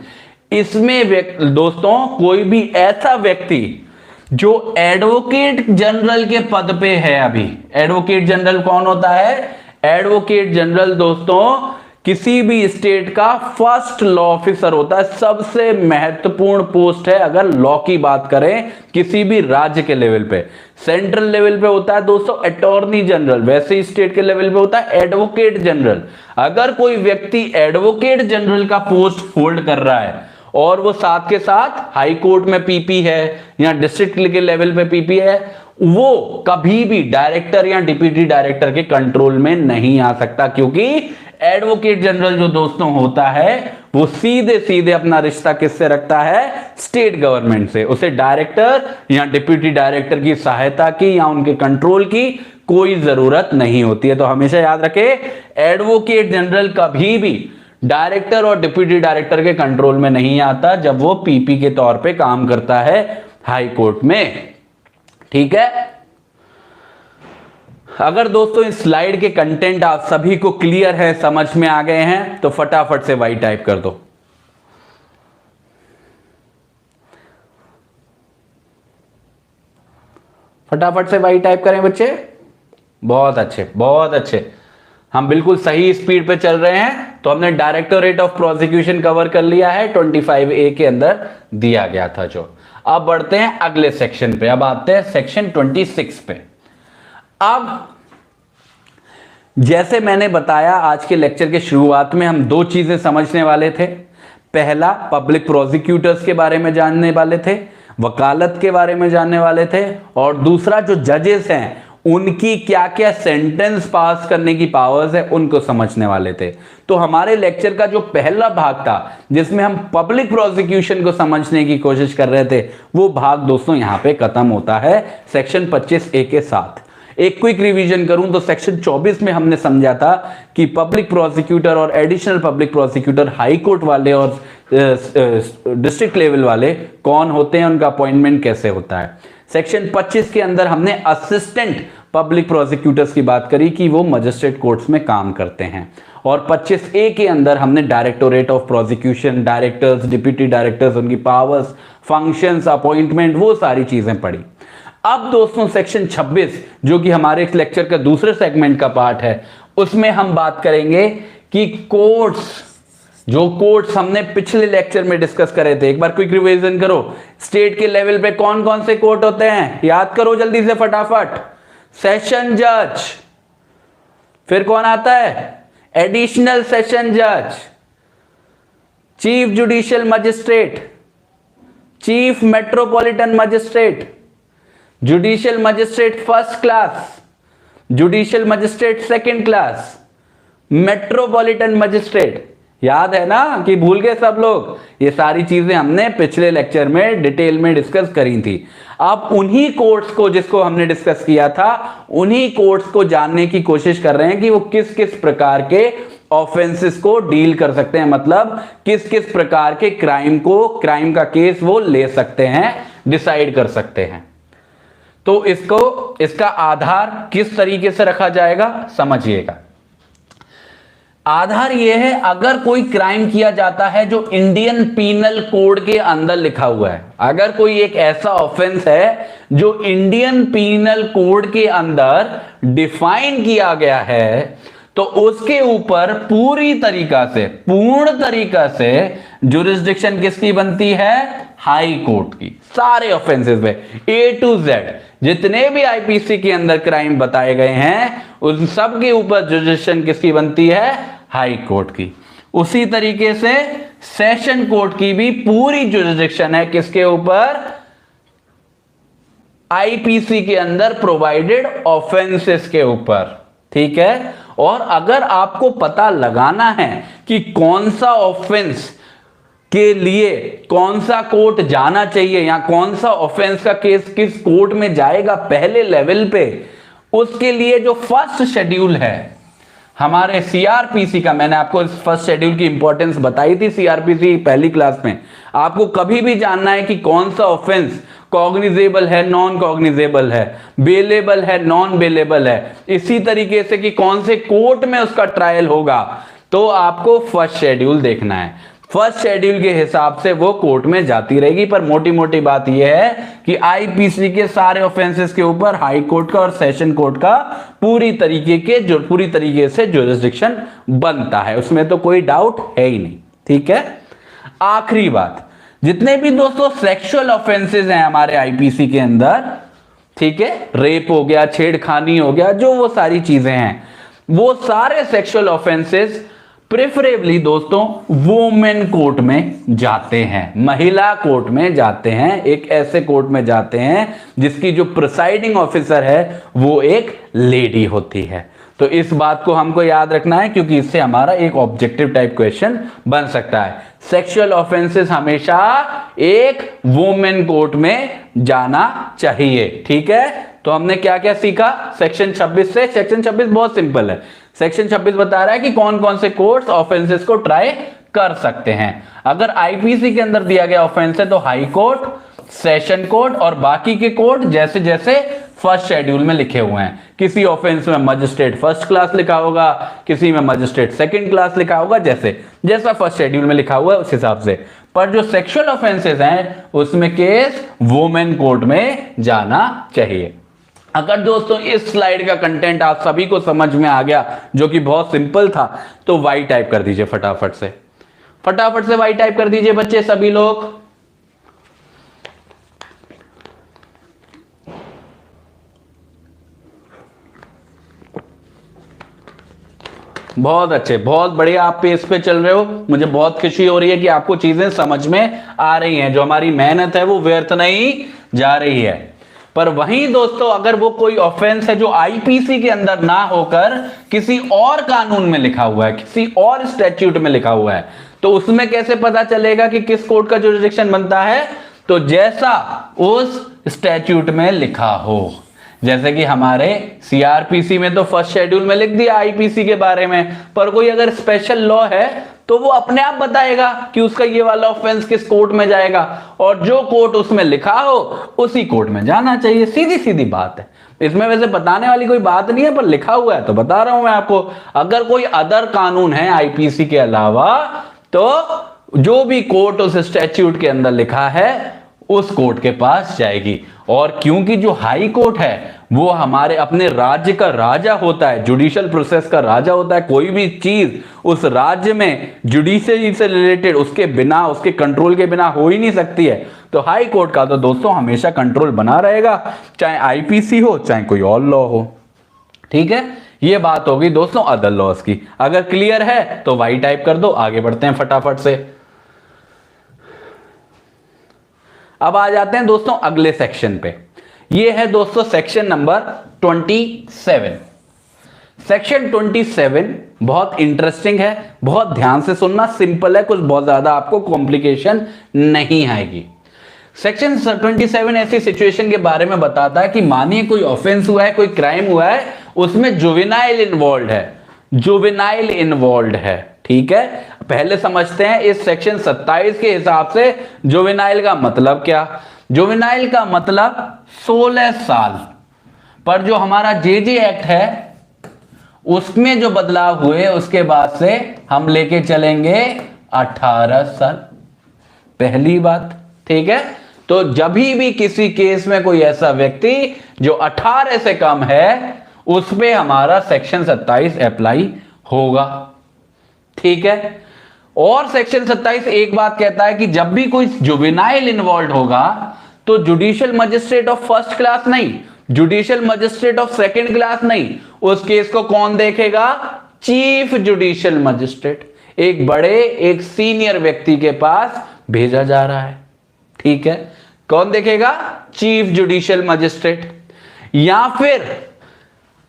इसमें दोस्तों कोई भी ऐसा व्यक्ति जो एडवोकेट जनरल के पद पे है, अभी एडवोकेट जनरल कौन होता है? एडवोकेट जनरल दोस्तों किसी भी स्टेट का फर्स्ट लॉ ऑफिसर होता है, सबसे महत्वपूर्ण पोस्ट है अगर लॉ की बात करें किसी भी राज्य के लेवल पे। सेंट्रल लेवल पे होता है दोस्तों अटॉर्नी जनरल, वैसे ही स्टेट के लेवल पे होता है एडवोकेट जनरल। अगर कोई व्यक्ति एडवोकेट जनरल का पोस्ट होल्ड कर रहा है और वो साथ के साथ हाई कोर्ट में पीपी है या डिस्ट्रिक्ट के लेवल पे पीपी है, वो कभी भी डायरेक्टर या डिप्यूटी डायरेक्टर के कंट्रोल में नहीं आ सकता, क्योंकि एडवोकेट जनरल जो दोस्तों होता है वो सीधे सीधे अपना रिश्ता किससे रखता है? स्टेट गवर्नमेंट से। उसे डायरेक्टर या डिप्यूटी डायरेक्टर की सहायता की या उनके कंट्रोल की कोई जरूरत नहीं होती है। तो हमेशा याद रखें, एडवोकेट जनरल कभी भी डायरेक्टर और डिप्यूटी डायरेक्टर के कंट्रोल में नहीं आता जब वो पीपी के तौर पे काम करता है हाई कोर्ट में। ठीक है, अगर दोस्तों इस स्लाइड के कंटेंट आप सभी को क्लियर है, समझ में आ गए हैं, तो फटाफट से वाई टाइप कर दो। फटाफट से वाई टाइप करें बच्चे। बहुत अच्छे, बहुत अच्छे, हम बिल्कुल सही स्पीड पे चल रहे हैं। तो हमने डायरेक्टोरेट ऑफ प्रोसिक्यूशन कवर कर लिया है, 25A के अंदर दिया गया था जो। अब बढ़ते हैं अगले सेक्शन पे, अब आते हैं सेक्शन 26 पे। अब जैसे मैंने बताया आज के लेक्चर के शुरुआत में हम दो चीजें समझने वाले थे। पहला पब्लिक प्रोसिक्यूटर्स के बारे में जानने वाले थे, वकालत के बारे में जानने वाले थे, और दूसरा जो जजेस हैं उनकी क्या क्या सेंटेंस पास करने की पावर्स है उनको समझने वाले थे। तो हमारे लेक्चर का जो पहला भाग था जिसमें हम पब्लिक प्रोसिक्यूशन को समझने की कोशिश कर रहे थे, वो भाग दोस्तों यहां पे खत्म होता है सेक्शन 25A के साथ। एक क्विक रिवीजन करूं तो सेक्शन 24 में हमने समझा था कि पब्लिक प्रोसिक्यूटर और additional public prosecutor high court वाले और डिस्ट्रिक्ट लेवल वाले कौन होते हैं, उनका अपॉइंटमेंट कैसे होता है। सेक्शन 25 के अंदर हमने असिस्टेंट पब्लिक प्रोसिक्यूटर्स की बात करी कि वो मजिस्ट्रेट कोर्ट्स में काम करते हैं, और 25A के अंदर हमने directorate of prosecution, directors, deputy directors, उनकी पावर्स, फंक्शंस, अपॉइंटमेंट, वो सारी चीजें पढ़ी। अब दोस्तों सेक्शन 26 जो कि हमारे इस लेक्चर का दूसरे सेगमेंट का पार्ट है, उसमें हम बात करेंगे कि कोर्ट्स, जो कोर्ट्स हमने पिछले लेक्चर में डिस्कस करे थे, एक बार क्विक रिवीजन करो। स्टेट के लेवल पे कौन कौन से कोर्ट होते हैं, याद करो जल्दी से फटाफट। सेशन जज, फिर कौन आता है, एडिशनल सेशन जज, chief judicial magistrate, chief metropolitan magistrate, judicial magistrate first class, judicial magistrate second class, metropolitan magistrate. याद है ना कि भूल गए सब लोग? ये सारी चीजें हमने पिछले लेक्चर में डिटेल में डिस्कस करी थी। अब उन्हीं कोर्ट्स को जिसको हमने डिस्कस किया था, उन्हीं कोर्ट्स को जानने की कोशिश कर रहे हैं कि वो किस किस प्रकार के ऑफेंसेस को डील कर सकते हैं, मतलब किस किस प्रकार के क्राइम का केस वो ले सकते हैं, डिसाइड कर सकते हैं। तो इसका आधार किस तरीके से रखा जाएगा समझिएगा। आधार यह है, अगर कोई क्राइम किया जाता है जो इंडियन पीनल कोड के अंदर लिखा हुआ है, अगर कोई एक ऐसा ऑफेंस है जो इंडियन पीनल कोड के अंदर डिफाइन किया गया है, तो उसके ऊपर पूर्ण तरीका से जुरिस्डिक्शन किसकी बनती है, हाई कोर्ट की। सारे ऑफेंसेस में A to Z जितने भी आईपीसी के अंदर क्राइम बताए गए हैं, उन सब के ऊपर जुरिस्डिक्शन किसकी बनती है, हाई कोर्ट की। उसी तरीके से सेशन कोर्ट की भी पूरी जुरिस्डिक्शन है किसके ऊपर, आईपीसी के अंदर प्रोवाइडेड ऑफेंसेस के ऊपर। ठीक है, और अगर आपको पता लगाना है कि कौन सा ऑफेंस के लिए कौन सा कोर्ट जाना चाहिए या कौन सा ऑफेंस का केस किस कोर्ट में जाएगा पहले लेवल पे, उसके लिए जो फर्स्ट शेड्यूल है हमारे सीआरपीसी का, मैंने आपको इस फर्स्ट शेड्यूल की इंपॉर्टेंस बताई थी सीआरपीसी पहली क्लास में। आपको कभी भी जानना है कि कौन सा ऑफेंस कॉग्निजेबल है, नॉन कॉग्निजेबल है, बेलेबल है, नॉन बेलेबल है, इसी तरीके से कि कौन से कोर्ट में उसका ट्रायल होगा, तो आपको फर्स्ट शेड्यूल देखना है। फर्स्ट शेड्यूल के हिसाब से वो कोर्ट में जाती रहेगी, पर मोटी मोटी बात यह है कि आईपीसी के सारे ऑफेंसेस के ऊपर हाई कोर्ट का और सेशन कोर्ट का पूरी तरीके से जुरिस्डिक्शन बनता है, उसमें तो कोई डाउट है ही नहीं। ठीक है, आखिरी बात, जितने भी दोस्तों सेक्सुअल ऑफेंसेस हैं हमारे आईपीसी के अंदर, ठीक है, रेप हो गया, छेड़खानी हो गया, जो वो सारी चीजें हैं, वो सारे सेक्सुअल ऑफेंसेस प्रेफरेबली दोस्तों वुमेन कोर्ट में जाते हैं, महिला कोर्ट में जाते हैं, एक ऐसे कोर्ट में जाते हैं जिसकी जो प्रिसाइडिंग ऑफिसर है वो एक लेडी होती है। तो इस बात को हमको याद रखना है, क्योंकि इससे हमारा एक ऑब्जेक्टिव टाइप क्वेश्चन बन सकता है। सेक्सुअल ऑफेंसेस हमेशा एक वुमेन कोर्ट में जाना चाहिए। ठीक है, तो हमने क्या क्या सीखा सेक्शन 26 से। सेक्शन 26 बहुत सिंपल है। सेक्शन 26 बता रहा है कि कौन कौन से कोर्ट्स ऑफेंसेस को ट्राई कर सकते हैं। अगर आईपीसी के अंदर दिया गया ऑफेंस है तो हाई कोर्ट, सेशन कोर्ट और बाकी के कोर्ट जैसे जैसे फर्स्ट शेड्यूल में लिखे हुए हैं। किसी ऑफेंस में मजिस्ट्रेट फर्स्ट क्लास लिखा होगा, किसी में मजिस्ट्रेट सेकंड क्लास लिखा होगा, जैसा फर्स्ट शेड्यूल में लिखा हुआ है उस हिसाब से। पर जो सेक्सुअल ऑफेंसेस हैं उसमें केस वुमेन कोर्ट में जाना चाहिए। अगर दोस्तों इस स्लाइड का कंटेंट आप सभी को समझ में आ गया, जो कि बहुत सिंपल था, तो वाई टाइप कर दीजिए फटाफट से वाई टाइप कर दीजिए बच्चे सभी लोग। बहुत अच्छे, बहुत बढ़िया, आप पेस पे चल रहे हो। मुझे बहुत खुशी हो रही है कि आपको चीजें समझ में आ रही हैं, जो हमारी मेहनत है वो व्यर्थ नहीं जा रही है। पर वहीं दोस्तों, अगर वो कोई ऑफेंस है जो आईपीसी के अंदर ना होकर किसी और कानून में लिखा हुआ है, किसी और स्टैट्यूट में लिखा हुआ है, तो उसमें कैसे पता चलेगा कि किस कोर्ट का जुरिडिक्शन बनता है? तो जैसा उस स्टैट्यूट में लिखा हो। जैसे कि हमारे सीआरपीसी में तो फर्स्ट शेड्यूल में लिख दिया आईपीसी के बारे में, पर कोई अगर स्पेशल लॉ है तो वो अपने आप बताएगा कि उसका ये वाला ऑफेंस किस कोर्ट में जाएगा, और जो कोर्ट उसमें लिखा हो उसी कोर्ट में जाना चाहिए। सीधी सीधी बात है, इसमें वैसे बताने वाली कोई बात नहीं है, पर लिखा हुआ है तो बता रहा हूं मैं आपको। अगर कोई अदर कानून है आईपीसी के अलावा, तो जो भी कोर्ट उस स्टैट्यूट के अंदर लिखा है उस कोर्ट के पास जाएगी। और क्योंकि जो हाई कोर्ट है वो हमारे अपने राज्य का राजा होता है, जुडिशियल प्रोसेस का राजा होता है, कोई भी चीज उस राज्य में जुडिशरी से रिलेटेड उसके बिना, उसके कंट्रोल के बिना हो ही नहीं सकती है। तो हाई कोर्ट का तो दोस्तों हमेशा कंट्रोल बना रहेगा, चाहे आईपीसी हो चाहे कोई और लॉ हो। ठीक है, ये बात होगी दोस्तों अदर लॉज की। अगर क्लियर है तो वाई टाइप कर दो, आगे बढ़ते हैं फटाफट से। अब आ जाते हैं दोस्तों अगले सेक्शन पे। ये है दोस्तों सेक्शन नंबर 27। सेक्शन 27 बहुत इंटरेस्टिंग है, बहुत ध्यान से सुनना, सिंपल है, कुछ बहुत ज्यादा आपको कॉम्प्लिकेशन नहीं आएगी। सेक्शन 27 ऐसी सिचुएशन के बारे में बताता है कि मानिए कोई ऑफेंस हुआ है, कोई क्राइम हुआ है, उसमें जुवेनाइल इन्वॉल्व है, जुवेनाइल इन्वॉल्व है। ठीक है, पहले समझते हैं इस सेक्शन 27 के हिसाब से जुवेनाइल का मतलब क्या। जुवेनाइल का मतलब 16 साल, पर जो हमारा जेजे एक्ट है उसमें जो बदलाव हुए उसके बाद से हम लेके चलेंगे 18 साल, पहली बात। ठीक है, तो जब भी किसी केस में कोई ऐसा व्यक्ति जो 18 से कम है उस पे हमारा सेक्शन 27 अप्लाई होगा। ठीक है, और सेक्शन 27 एक बात कहता है कि जब भी कोई जुवेनाइल इन्वॉल्व होगा तो judicial magistrate of first class नहीं, judicial magistrate of second class नहीं, उस केस को कौन देखेगा? चीफ जुडिशियल मजिस्ट्रेट, एक बड़े, एक सीनियर व्यक्ति के पास भेजा जा रहा है। ठीक है, कौन देखेगा? Chief judicial magistrate. या फिर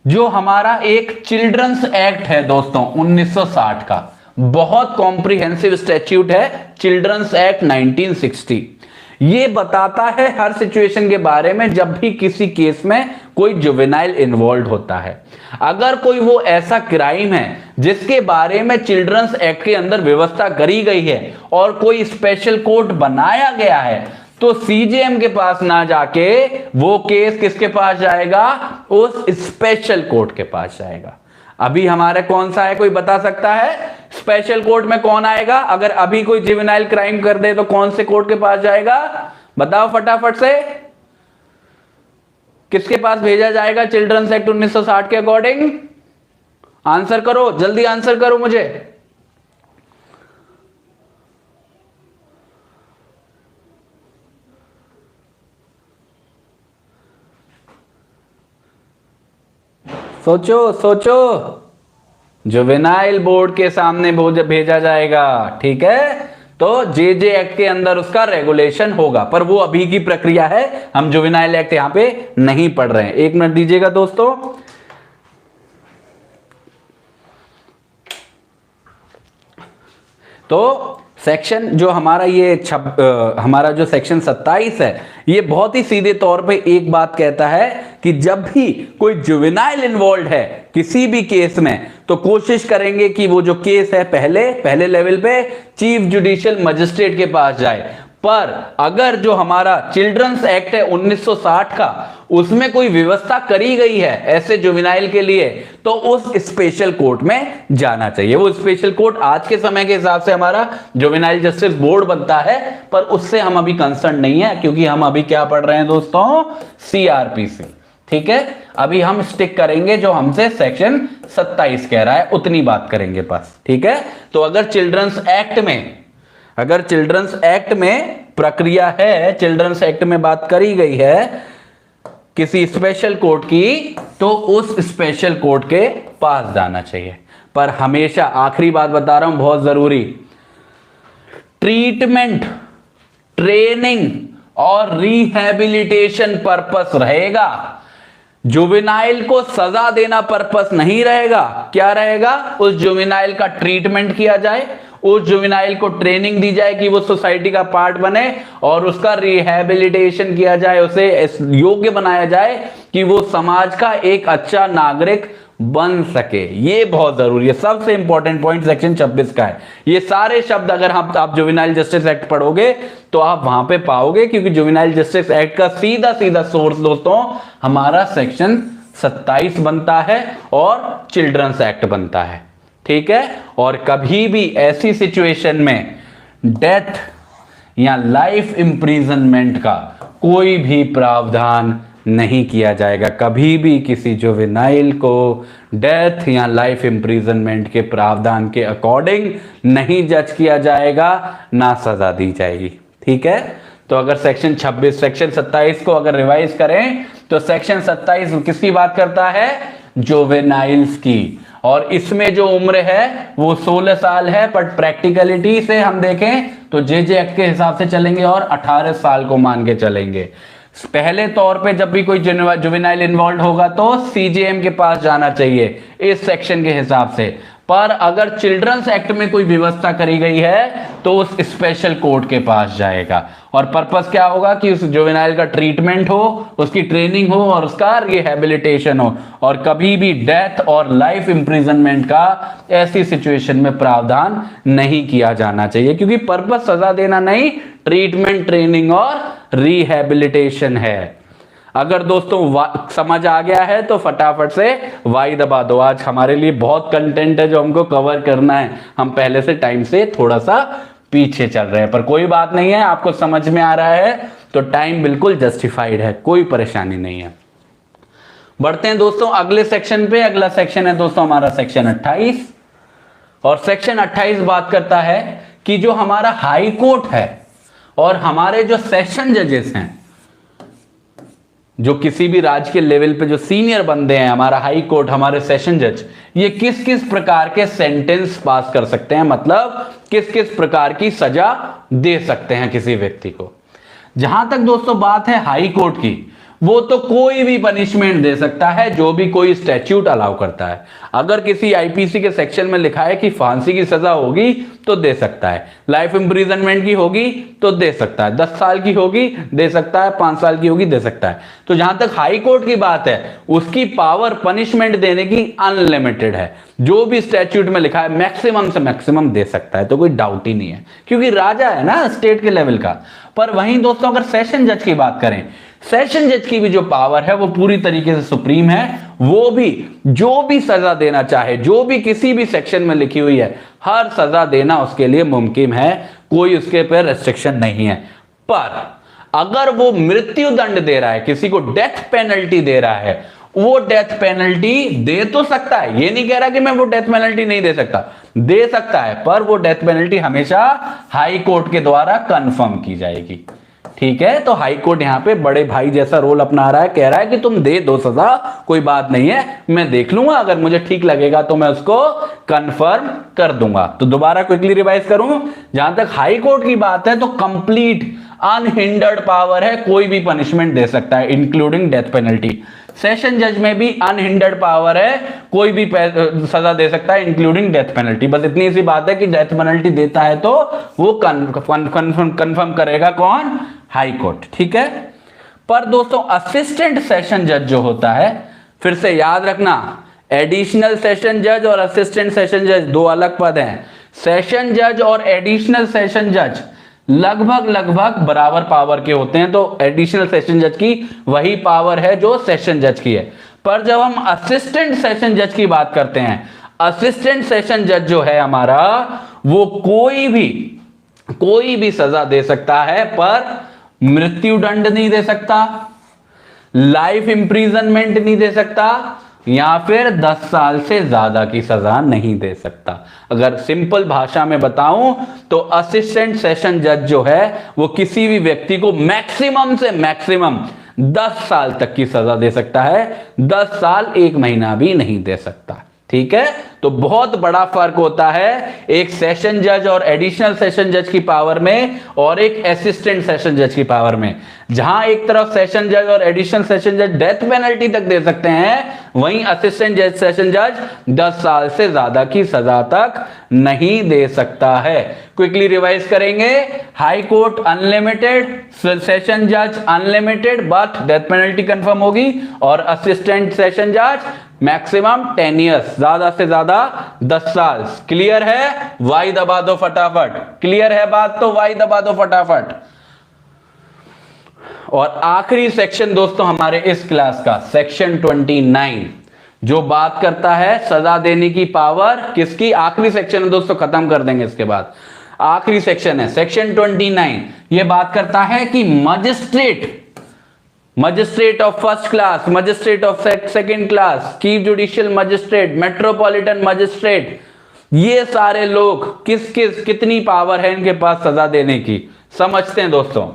जो हमारा एक चिल्ड्रंस एक्ट है दोस्तों 1960 का, बहुत कॉम्प्रिहेंसिव स्टैट्यूट है, चिल्ड्रंस एक्ट 1960। ये बताता है हर सिचुएशन के बारे में जब भी किसी केस में कोई जुवेनाइल इन्वॉल्व होता है। अगर कोई वो ऐसा क्राइम है जिसके बारे में चिल्ड्रंस एक्ट के अंदर व्यवस्था करी गई है और कोई स्पेशल कोर्ट बनाया गया है, तो सीजेएम के पास ना जाके वो केस किसके पास जाएगा? उस स्पेशल कोर्ट के पास जाएगा। अभी हमारे कौन सा है, कोई बता सकता है? स्पेशल कोर्ट में कौन आएगा? अगर अभी कोई जुवेनाइल क्राइम कर दे तो कौन से कोर्ट के पास जाएगा? बताओ फटाफट से, किसके पास भेजा जाएगा चिल्ड्रंस एक्ट 1960 के अकॉर्डिंग? आंसर करो, जल्दी आंसर करो मुझे। सोचो सोचो, जुवेनाइल बोर्ड के सामने भेजा जाएगा। ठीक है, तो जेजे एक्ट के अंदर उसका रेगुलेशन होगा, पर वो अभी की प्रक्रिया है, हम जुवेनाइल एक्ट यहां पे नहीं पढ़ रहे हैं। एक मिनट दीजिएगा दोस्तों। तो सेक्शन जो हमारा ये हमारा जो सेक्शन 27 है, ये बहुत ही सीधे तौर पे एक बात कहता है कि जब भी कोई जुवेनाइल इन्वॉल्व है किसी भी केस में, तो कोशिश करेंगे कि वो जो केस है पहले लेवल पे चीफ जुडिशियल मजिस्ट्रेट के पास जाए। पर अगर जो हमारा चिल्ड्रंस एक्ट है 1960 का, उसमें कोई व्यवस्था करी गई है ऐसे जुवेनाइल के लिए, तो उस स्पेशल कोर्ट में जाना चाहिए। वो स्पेशल कोर्ट आज के समय के हिसाब से हमारा जुवेनाइल जस्टिस बोर्ड बनता है, पर उससे हम अभी कंसर्न नहीं है, क्योंकि हम अभी क्या पढ़ रहे हैं दोस्तों? सीआरपीसी। ठीक है, अभी हम स्टिक करेंगे जो हमसे सेक्शन 27 कह रहा है, उतनी बात करेंगे बस। ठीक है, तो अगर चिल्ड्रंस एक्ट में प्रक्रिया है, चिल्ड्रंस एक्ट में बात करी गई है किसी स्पेशल कोर्ट की, तो उस स्पेशल कोर्ट के पास जाना चाहिए। पर हमेशा, आखिरी बात बता रहा हूं बहुत जरूरी, ट्रीटमेंट, ट्रेनिंग और रिहैबिलिटेशन पर्पस रहेगा। जुवेनाइल को सजा देना पर्पस नहीं रहेगा। क्या रहेगा? उस जुवेनाइल का ट्रीटमेंट किया जाए, उस जुवेनाइल को ट्रेनिंग दी जाए कि वो सोसाइटी का पार्ट बने, और उसका रिहैबिलिटेशन किया जाए, उसे योग्य बनाया जाए कि वो समाज का एक अच्छा नागरिक बन सके। ये बहुत जरूरी है, सबसे इंपॉर्टेंट पॉइंट सेक्शन 26 का है। ये सारे शब्द अगर आप जुवेनाइल जस्टिस एक्ट पढ़ोगे तो आप वहां पे पाओगे, क्योंकि जुवेनाइल जस्टिस एक्ट का सीधा सीधा सोर्स दोस्तों हमारा सेक्शन 27 बनता है और चिल्ड्रंस एक्ट बनता है। ठीक है, और कभी भी ऐसी सिचुएशन में डेथ या लाइफ इंप्रिजनमेंट का कोई भी प्रावधान नहीं किया जाएगा। कभी भी किसी जुवेनाइल को डेथ या लाइफ इंप्रिजनमेंट के प्रावधान के अकॉर्डिंग नहीं जज किया जाएगा, ना सजा दी जाएगी। ठीक है, तो अगर सेक्शन 26, सेक्शन 27 को अगर रिवाइज करें तो सेक्शन 27 किसकी बात करता है? जुवेनाइल्स की। और इसमें जो उम्र है वो 16 साल है, बट प्रैक्टिकलिटी से हम देखें तो जेजे एक्ट के हिसाब से चलेंगे और 18 साल को मान के चलेंगे। पहले तौर पे जब भी कोई जुवेनाइल इन्वॉल्व होगा तो सीजेएम के पास जाना चाहिए इस सेक्शन के हिसाब से। पर अगर चिल्ड्रंस एक्ट में कोई व्यवस्था करी गई है तो उस स्पेशल कोर्ट के पास जाएगा। और पर्पस क्या होगा कि उस जुवेनाइल का ट्रीटमेंट हो, उसकी ट्रेनिंग हो और उसका रिहैबिलिटेशन हो। और कभी भी डेथ और लाइफ इंप्रिजनमेंट का ऐसी सिचुएशन में प्रावधान नहीं किया जाना चाहिए, क्योंकि पर्पस सजा देना नहीं, ट्रीटमेंट, ट्रेनिंग और रिहैबिलिटेशन है। अगर दोस्तों समझ आ गया है तो फटाफट से वाई दबा दो। आज हमारे लिए बहुत कंटेंट है जो हमको कवर करना है, हम पहले से टाइम से थोड़ा सा पीछे चल रहे हैं, पर कोई बात नहीं है, आपको समझ में आ रहा है तो टाइम बिल्कुल जस्टिफाइड है, कोई परेशानी नहीं है। बढ़ते हैं दोस्तों अगले सेक्शन पे। अगला सेक्शन है दोस्तों हमारा सेक्शन 28, और सेक्शन 28 बात करता है कि जो हमारा हाई कोर्ट है और हमारे जो सेशन जजेस हैं, जो किसी भी राज्य के लेवल पे जो सीनियर बंदे हैं, हमारा हाई कोर्ट, हमारे सेशन जज, ये किस किस प्रकार के सेंटेंस पास कर सकते हैं, मतलब किस किस प्रकार की सजा दे सकते हैं किसी व्यक्ति को। जहां तक दोस्तों बात है हाई कोर्ट की, वो तो कोई भी पनिशमेंट दे सकता है जो भी कोई स्टैट्यूट अलाउ करता है। अगर किसी आईपीसी के सेक्शन में लिखा है कि फांसी की सजा होगी तो दे सकता है, लाइफ इंप्रिजनमेंट की होगी तो दे सकता है, 10 साल की होगी दे सकता है, 5 साल की होगी दे सकता है। तो जहां तक हाई कोर्ट की बात है, उसकी पावर पनिशमेंट देने की अनलिमिटेड है। जो भी स्टैट्यूट में लिखा है मैक्सिमम से मैक्सिमम दे सकता है, तो कोई डाउट ही नहीं है, क्योंकि राजा है ना स्टेट के लेवल का। पर वहीं दोस्तों अगर सेशन जज की बात करें, सेशन जज की भी जो पावर है वो पूरी तरीके से सुप्रीम है। वो भी जो भी सजा देना चाहे, जो भी किसी भी सेक्शन में लिखी हुई है, हर सजा देना उसके लिए मुमकिन है, कोई उसके पर रेस्ट्रिक्शन नहीं है। पर अगर वो मृत्यु दंड दे रहा है, किसी को डेथ पेनल्टी दे रहा है, वो डेथ पेनल्टी दे तो सकता है, ये नहीं कह रहा कि मैं वो डेथ पेनल्टी नहीं दे सकता, दे सकता है, पर वो डेथ पेनल्टी हमेशा हाई कोर्ट के द्वारा कंफर्म की जाएगी। ठीक है, तो हाई कोर्ट यहां पे बड़े भाई जैसा रोल अपना रहा है, कह रहा है कि तुम दे दो सजा, कोई बात नहीं है, मैं देख लूंगा, अगर मुझे ठीक लगेगा तो मैं उसको कंफर्म कर दूंगा। तो दोबारा क्विकली रिवाइज करूं, जहां तक हाई कोर्ट की बात है तो कंप्लीट अनहिंडर्ड पावर है, कोई भी पनिशमेंट दे सकता है इंक्लूडिंग डेथ पेनल्टी। सेशन जज में भी अनहिंडर्ड पावर है, कोई भी सजा दे सकता है इंक्लूडिंग डेथ पेनल्टी। बस इतनी सी बात है कि डेथ पेनल्टी देता है तो वो कंफर्म करेगा कौन? High court. ठीक है, पर दोस्तों असिस्टेंट सेशन जज जो होता है, फिर से याद रखना, एडिशनल सेशन जज और असिस्टेंट सेशन जज दो अलग पद हैं। सेशन जज और एडिशनल सेशन जज लगभग बराबर पावर के होते हैं, तो एडिशनल सेशन जज की वही पावर है जो सेशन जज की है। पर जब हम असिस्टेंट सेशन जज की बात करते हैं, असिस्टेंट सेशन जज जो है हमारा, वो कोई भी सजा दे सकता है, पर मृत्यु दंड नहीं दे सकता, लाइफ इंप्रिजनमेंट नहीं दे सकता, या फिर 10 साल से ज्यादा की सजा नहीं दे सकता। अगर सिंपल भाषा में बताऊं तो असिस्टेंट सेशन जज जो है वो किसी भी व्यक्ति को मैक्सिमम से मैक्सिमम 10 साल तक की सजा दे सकता है, 10 साल 1 महीना भी नहीं दे सकता। ठीक है, तो बहुत बड़ा फर्क होता है एक सेशन जज और एडिशनल सेशन जज की पावर में और एक असिस्टेंट सेशन जज की पावर में। जहां एक तरफ सेशन जज और एडिशनल सेशन जज डेथ पेनल्टी तक दे सकते हैं, वहीं असिस्टेंट जज सेशन जज 10 साल से ज्यादा की सजा तक नहीं दे सकता है। क्विकली रिवाइज करेंगे, हाई कोर्ट अनलिमिटेड, सेशन जज unlimited but death penalty confirm होगी, और असिस्टेंट सेशन जज मैक्सिमम 10 इयर्स, ज्यादा से ज्यादा 10 साल। क्लियर है? वाई दबा दो फटाफट। क्लियर है बात? तो वाई दबा दो फटाफट। और आखिरी सेक्शन दोस्तों हमारे इस क्लास का, सेक्शन 29, जो बात करता है सजा देने की पावर किसकी। आखिरी सेक्शन है दोस्तों, खत्म कर देंगे इसके बाद। आखिरी सेक्शन है सेक्शन 29। यह बात करता है कि magistrate of first class, magistrate of second class, chief judicial magistrate, metropolitan magistrate, ये सारे लोग किस कितनी पावर है इनके पास सजा देने की, समझते हैं दोस्तों।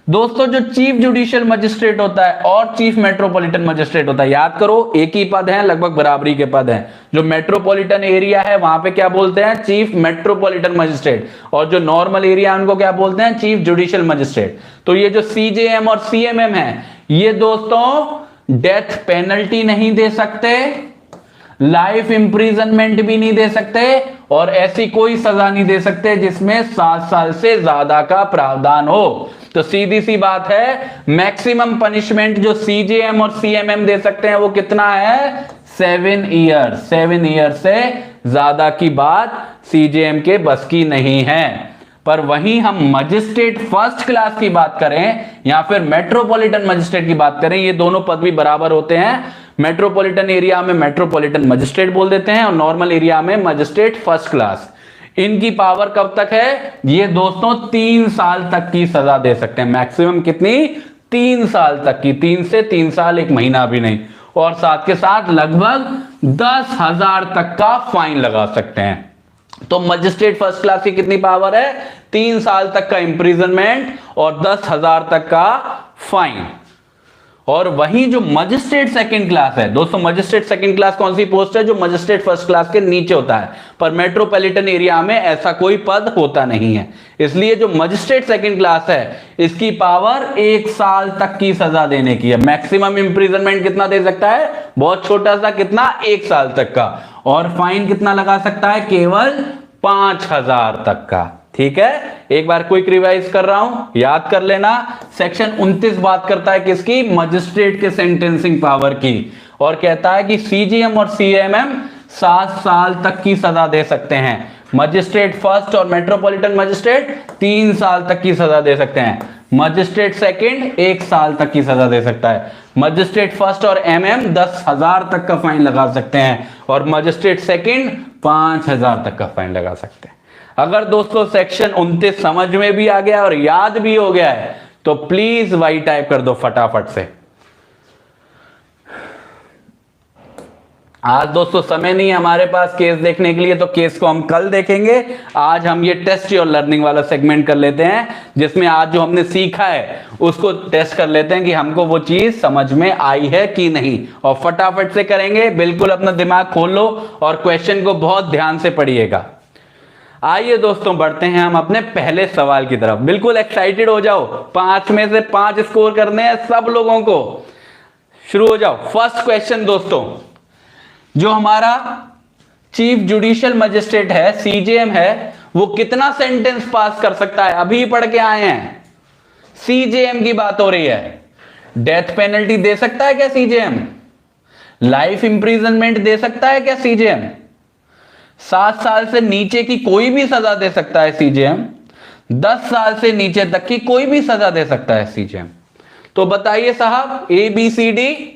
जो चीफ जुडिशियल मजिस्ट्रेट होता है और चीफ मेट्रोपॉलिटन मजिस्ट्रेट होता है, याद करो एक ही पद है, लगभग बराबरी के पद हैं। जो मेट्रोपॉलिटन एरिया है वहां पे क्या बोलते हैं? चीफ मेट्रोपॉलिटन मजिस्ट्रेट, और जो नॉर्मल एरिया उनको क्या बोलते हैं? Chief judicial magistrate. तो ये जो सीजेएम और सीएमएम है, ये दोस्तों डेथ पेनल्टी नहीं दे सकते, लाइफ इंप्रिजनमेंट भी नहीं दे सकते, और ऐसी कोई सजा नहीं दे सकते जिसमें 7 साल से ज्यादा का प्रावधान हो। तो सीधी सी बात है, मैक्सिमम पनिशमेंट जो सीजेएम और सीएमएम दे सकते हैं वो कितना है? 7 ईयर। 7 ईयर से ज्यादा की बात सीजेएम के बस की नहीं है। पर वहीं हम मजिस्ट्रेट फर्स्ट क्लास की बात करें या फिर मेट्रोपॉलिटन मजिस्ट्रेट की बात करें, ये दोनों पद भी बराबर होते हैं। मेट्रोपॉलिटन एरिया में मेट्रोपॉलिटन मजिस्ट्रेट बोल देते हैं और नॉर्मल एरिया में मजिस्ट्रेट फर्स्ट क्लास। इनकी पावर कब तक है? ये दोस्तों 3 साल तक की सजा दे सकते हैं। मैक्सिमम कितनी? 3 साल तक की। 3 से 3 साल 1 महीना भी नहीं, और साथ के साथ लगभग 10,000 तक का फाइन लगा सकते हैं। तो मजिस्ट्रेट फर्स्ट क्लास की कितनी पावर है? 3 साल तक का इंप्रिजनमेंट और 10,000 तक का फाइन। और वहीं जो मजिस्ट्रेट सेकंड क्लास है दोस्तों, मजिस्ट्रेट सेकंड क्लास कौन सी पोस्ट है? जो मजिस्ट्रेट फर्स्ट क्लास के नीचे होता है, पर मेट्रोपॉलिटन एरिया में ऐसा कोई पद होता नहीं है। इसलिए जो मजिस्ट्रेट सेकंड क्लास है, इसकी पावर 1 साल तक की सजा देने की है। मैक्सिमम इंप्रिजनमेंट कितना दे सकता है? बहुत छोटा सा, कितना? 1 साल तक का। और फाइन कितना लगा सकता है? केवल 5,000 तक का। ठीक है, एक बार क्विक रिवाइज कर रहा हूं, याद कर लेना। सेक्शन 29 बात करता है किसकी? मजिस्ट्रेट के सेंटेंसिंग पावर की, और कहता है कि सीजीएम और सीएमएम 7 साल तक की सजा दे सकते हैं। मजिस्ट्रेट फर्स्ट और मेट्रोपॉलिटन मजिस्ट्रेट 3 साल तक की सजा दे सकते हैं। मजिस्ट्रेट सेकंड 1 साल तक की सजा दे सकता है। मजिस्ट्रेट फर्स्ट और एमएम 10,000 तक का फाइन लगा सकते हैं, और मजिस्ट्रेट सेकंड 5,000 तक का फाइन लगा सकते हैं। अगर दोस्तों सेक्शन 29 समझ में भी आ गया और याद भी हो गया है तो प्लीज वाई टाइप कर दो फटाफट से। आज दोस्तों समय नहीं है हमारे पास केस देखने के लिए, तो केस को हम कल देखेंगे। आज हम ये टेस्ट योर लर्निंग वाला सेगमेंट कर लेते हैं, जिसमें आज जो हमने सीखा है उसको टेस्ट कर लेते हैं कि हमको वो चीज समझ में आई है कि नहीं, और फटाफट से करेंगे। बिल्कुल अपना दिमाग खोल लो और क्वेश्चन को बहुत ध्यान से पढ़िएगा। आइए दोस्तों बढ़ते हैं हम अपने पहले सवाल की तरफ। बिल्कुल एक्साइटेड हो जाओ, 5 में से 5 स्कोर करने हैं सब लोगों को। शुरू हो जाओ। फर्स्ट क्वेश्चन दोस्तों, जो हमारा चीफ जुडिशियल मजिस्ट्रेट है, सीजेएम है, वो कितना सेंटेंस पास कर सकता है? अभी पढ़ के आए हैं, सीजेएम की बात हो रही है। डेथ पेनल्टी दे सकता है क्या सीजेएम? लाइफ इंप्रिजनमेंट दे सकता है क्या सीजेएम? 7 साल से नीचे की कोई भी सजा दे सकता है सीजेएम। 10 साल से नीचे तक की कोई भी सजा दे सकता है सीजेएम। तो बताइए साहब, ए बी सी डी?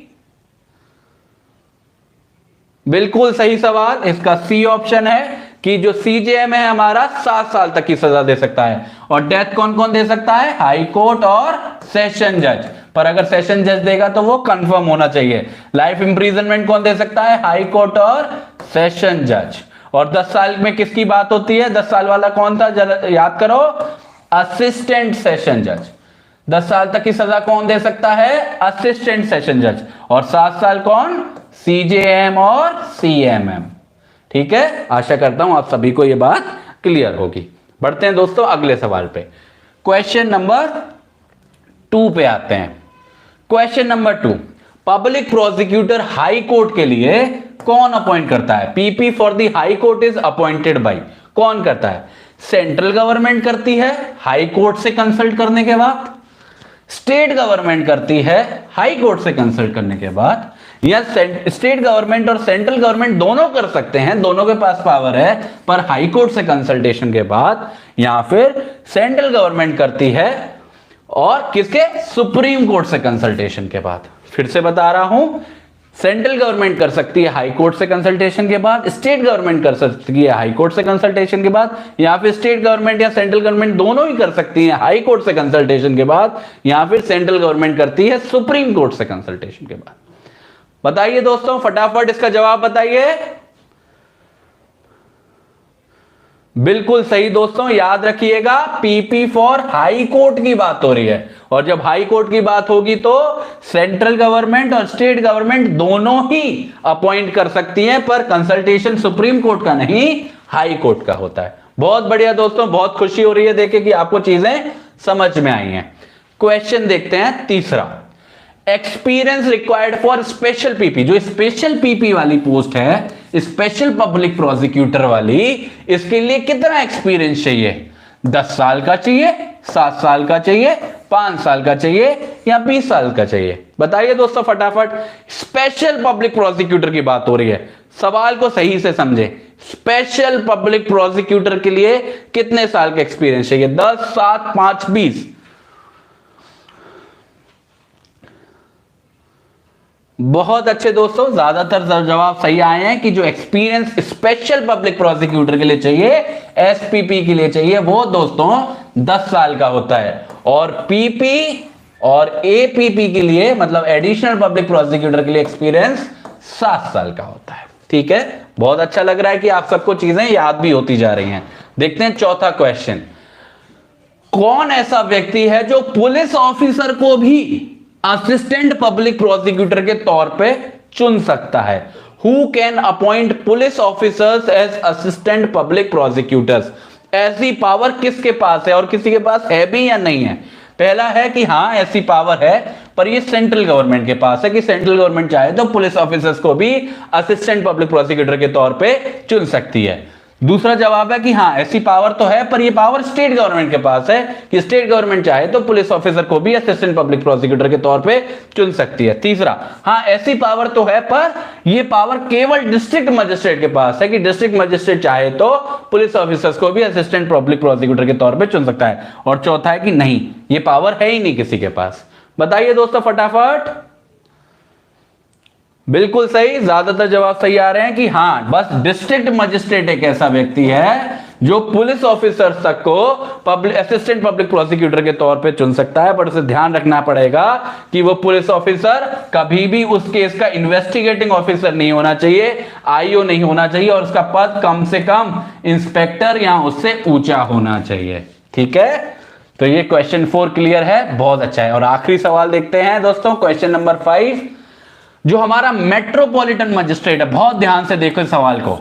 बिल्कुल सही सवाल, इसका सी ऑप्शन है कि जो सीजेएम है हमारा 7 साल तक की सजा दे सकता है। और डेथ कौन कौन दे सकता है? हाई कोर्ट और सेशन जज। पर अगर सेशन जज देगा तो वो कंफर्म होना चाहिए। लाइफ इंप्रिजनमेंट कौन दे सकता है? हाई कोर्ट और सेशन जज। और 10 साल में किसकी बात होती है? 10 साल वाला कौन था याद करो? असिस्टेंट सेशन जज। 10 साल तक की सजा कौन दे सकता है? असिस्टेंट सेशन जज। और 7 साल कौन? सीजेएम और सीएमएम। ठीक है, आशा करता हूं आप सभी को यह बात क्लियर होगी। बढ़ते हैं दोस्तों अगले सवाल पे। क्वेश्चन नंबर 2 पे आते हैं। Question number 2, public prosecutor high court के लिए कौन अपॉइंट करता है? PP for the high court is appointed by, कौन करता है? सेंट्रल गवर्नमेंट करती है हाई कोर्ट से कंसल्ट करने के बाद, स्टेट गवर्नमेंट करती है हाई कोर्ट से कंसल्ट करने के बाद, या स्टेट गवर्नमेंट और सेंट्रल गवर्नमेंट दोनों कर सकते हैं, दोनों के पास पावर है, पर हाई कोर्ट से कंसल्टेशन के बाद, या फिर सेंट्रल गवर्नमेंट करती है और किसके? सुप्रीम कोर्ट से कंसल्टेशन के बाद। फिर से बता रहा हूं, सेंट्रल गवर्नमेंट कर सकती है हाई कोर्ट से कंसल्टेशन के बाद, स्टेट गवर्नमेंट कर सकती है हाई कोर्ट से कंसल्टेशन के बाद, या फिर स्टेट गवर्नमेंट या सेंट्रल गवर्नमेंट दोनों ही कर सकती है हाई कोर्ट से कंसल्टेशन के बाद, या फिर सेंट्रल गवर्नमेंट करती है सुप्रीम कोर्ट से कंसल्टेशन के बाद। बताइए दोस्तों, फटाफट इसका जवाब बताइए। बिल्कुल सही दोस्तों, याद रखिएगा पीपी फॉर हाई कोर्ट की बात हो रही है, और जब हाई कोर्ट की बात होगी तो सेंट्रल गवर्नमेंट और स्टेट गवर्नमेंट दोनों ही अपॉइंट कर सकती हैं, पर कंसल्टेशन सुप्रीम कोर्ट का नहीं हाई कोर्ट का होता है। बहुत बढ़िया दोस्तों, बहुत खुशी हो रही है देखे कि आपको चीजें समझ में आई हैं। क्वेश्चन देखते हैं तीसरा, experience required for special PP, जो स्पेशल पीपी वाली पोस्ट है, स्पेशल पब्लिक प्रोसिक्यूटर वाली, इसके लिए कितना एक्सपीरियंस चाहिए? 10 साल का चाहिए, 7 साल का चाहिए, 5 साल का चाहिए, या 20 साल का चाहिए? बताइए दोस्तों फटाफट। स्पेशल पब्लिक प्रोसिक्यूटर की बात हो रही है, सवाल को सही से समझे। स्पेशल पब्लिक प्रोसिक्यूटर के लिए कितने साल का एक्सपीरियंस चाहिए? 10, 7, 5, 20? बहुत अच्छे दोस्तों, ज्यादातर जवाब सही आए हैं कि जो एक्सपीरियंस स्पेशल पब्लिक प्रोसिक्यूटर के लिए चाहिए, एसपीपी के लिए चाहिए, वो दोस्तों 10 साल का होता है। और पीपी और एपीपी के लिए, मतलब एडिशनल पब्लिक प्रोसिक्यूटर के लिए एक्सपीरियंस 7 साल का होता है। ठीक है, बहुत अच्छा लग रहा है कि आप सबको चीजें याद भी होती जा रही हैं। देखते हैं चौथा क्वेश्चन, कौन ऐसा व्यक्ति है जो पुलिस ऑफिसर को भी असिस्टेंट पब्लिक प्रोसिक्यूटर के तौर पे चुन सकता है? Who can appoint police officers as assistant public prosecutors? ऐसी पावर किसके पास है और किसी के पास है भी या नहीं है? पहला है कि हां ऐसी पावर है, पर ये सेंट्रल गवर्नमेंट के पास है कि सेंट्रल गवर्नमेंट चाहे तो पुलिस ऑफिसर्स को भी असिस्टेंट पब्लिक प्रोसिक्यूटर के तौर पे चुन सकती है। दूसरा जवाब है कि हां ऐसी पावर तो है, पर ये पावर स्टेट गवर्नमेंट के पास है कि स्टेट गवर्नमेंट चाहे तो पुलिस ऑफिसर को भी असिस्टेंट पब्लिक प्रोसिक्यूटर के तौर पे चुन सकती है। तीसरा, हां ऐसी पावर तो है, पर ये पावर केवल डिस्ट्रिक्ट मजिस्ट्रेट के पास है कि डिस्ट्रिक्ट मजिस्ट्रेट चाहे तो पुलिस ऑफिसर्स को भी असिस्टेंट पब्लिक प्रोसिक्यूटर के तौर पर चुन सकता है। और चौथा है कि नहीं, ये पावर है ही नहीं किसी के पास। बताइए दोस्तों फटाफट। बिल्कुल सही, ज्यादातर जवाब सही आ रहे हैं कि हां बस डिस्ट्रिक्ट मजिस्ट्रेट एक ऐसा व्यक्ति है जो पुलिस ऑफिसर तक को असिस्टेंट पब्लिक प्रोसिक्यूटर के तौर पे चुन सकता है। पर उसे ध्यान रखना पड़ेगा कि वो पुलिस ऑफिसर कभी भी उस केस का इन्वेस्टिगेटिंग ऑफिसर नहीं होना चाहिए, आईओ नहीं होना चाहिए, और उसका पद कम से कम इंस्पेक्टर या उससे ऊंचा होना चाहिए। ठीक है, तो ये क्वेश्चन 4 क्लियर है, बहुत अच्छा है। और आखिरी सवाल देखते हैं दोस्तों, क्वेश्चन नंबर 5, जो हमारा मेट्रोपॉलिटन मजिस्ट्रेट है, बहुत ध्यान से देखो इस सवाल को,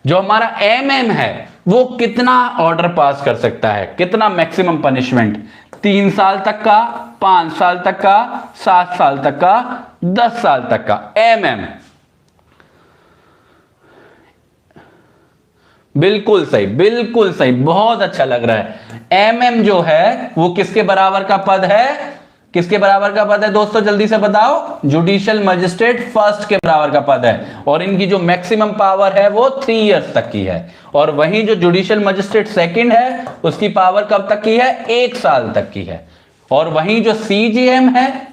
जो हमारा एमएम है वो कितना ऑर्डर पास कर सकता है, कितना मैक्सिमम पनिशमेंट? 3 साल तक का, 5 साल तक का, 7 साल तक का, 10 साल तक का? एमएम बिल्कुल सही, बिल्कुल सही, बहुत अच्छा लग रहा है। एमएम जो है वो किसके बराबर का पद है? किसके बराबर का पद है दोस्तों, जल्दी से बताओ? जुडिशियल मजिस्ट्रेट फर्स्ट के बराबर का पद है, और इनकी जो मैक्सिमम पावर है वो 3 इयर्स तक की है। और वहीं जो जुडिशियल मजिस्ट्रेट सेकंड है उसकी पावर कब तक की है? 1 साल तक की है। और वहीं जो सीजीएम है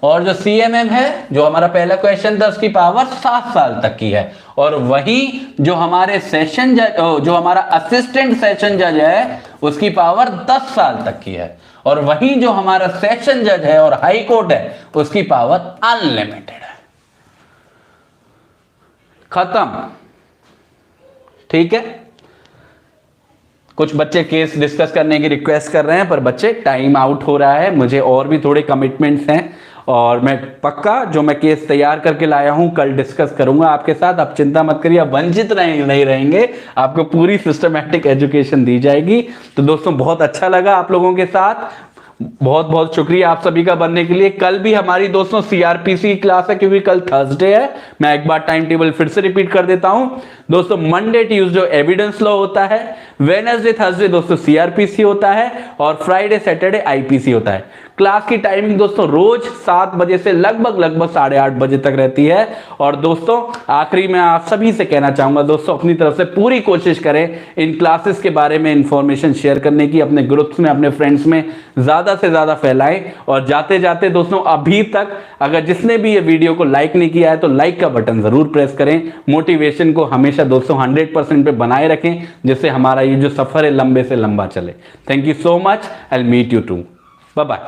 और जो सीएमएम है, जो हमारा पहला क्वेश्चन था, उसकी पावर 7 साल तक की है। और वहीं जो हमारे सेशन जज, जो हमारा असिस्टेंट सेशन जज है, उसकी पावर 10 साल तक की है। और वहीं जो हमारा सेशन जज है और हाई कोर्ट है, उसकी पावर अनलिमिटेड है। खत्म। ठीक है, कुछ बच्चे केस डिस्कस करने की रिक्वेस्ट कर रहे हैं, पर बच्चे टाइम आउट हो रहा है, मुझे और भी थोड़े कमिटमेंट्स हैं और मैं पक्का जो मैं केस तैयार करके लाया हूं कल डिस्कस करूंगा आपके साथ। आप चिंता मत करिए, आप वंचित नहीं रहेंगे, आपको पूरी सिस्टमैटिक एजुकेशन दी जाएगी। तो दोस्तों बहुत अच्छा लगा आप लोगों के साथ, बहुत बहुत शुक्रिया आप सभी का बनने के लिए। कल भी हमारी दोस्तों सीआरपीसी क्लास है, क्योंकि कल थर्सडे है। मैं एक बार टाइम टेबल फिर से रिपीट कर देता हूं दोस्तों। मंडे ट्यूसडे एविडेंस लॉ होता है, वेडनेसडे थर्सडे दोस्तों सीआरपीसी होता है, और फ्राइडे सैटरडे आईपीसी होता है। क्लास की टाइमिंग दोस्तों रोज 7 बजे से लगभग 8:30 बजे तक रहती है। और दोस्तों आखिरी में आप सभी से कहना चाहूंगा दोस्तों, अपनी तरफ से पूरी कोशिश करें इन क्लासेस के बारे में इंफॉर्मेशन शेयर करने की, अपने ग्रुप्स में अपने फ्रेंड्स में ज्यादा से ज्यादा फैलाएं। और जाते जाते दोस्तों अभी तक अगर जिसने भी ये वीडियो को लाइक नहीं किया है तो लाइक का बटन जरूर प्रेस करें। मोटिवेशन को हमेशा दोस्तों 100% पे बनाए रखें, जिससे हमारा ये जो सफर है लंबे से लंबा चले। Thank you so much, I will meet you too, bye bye.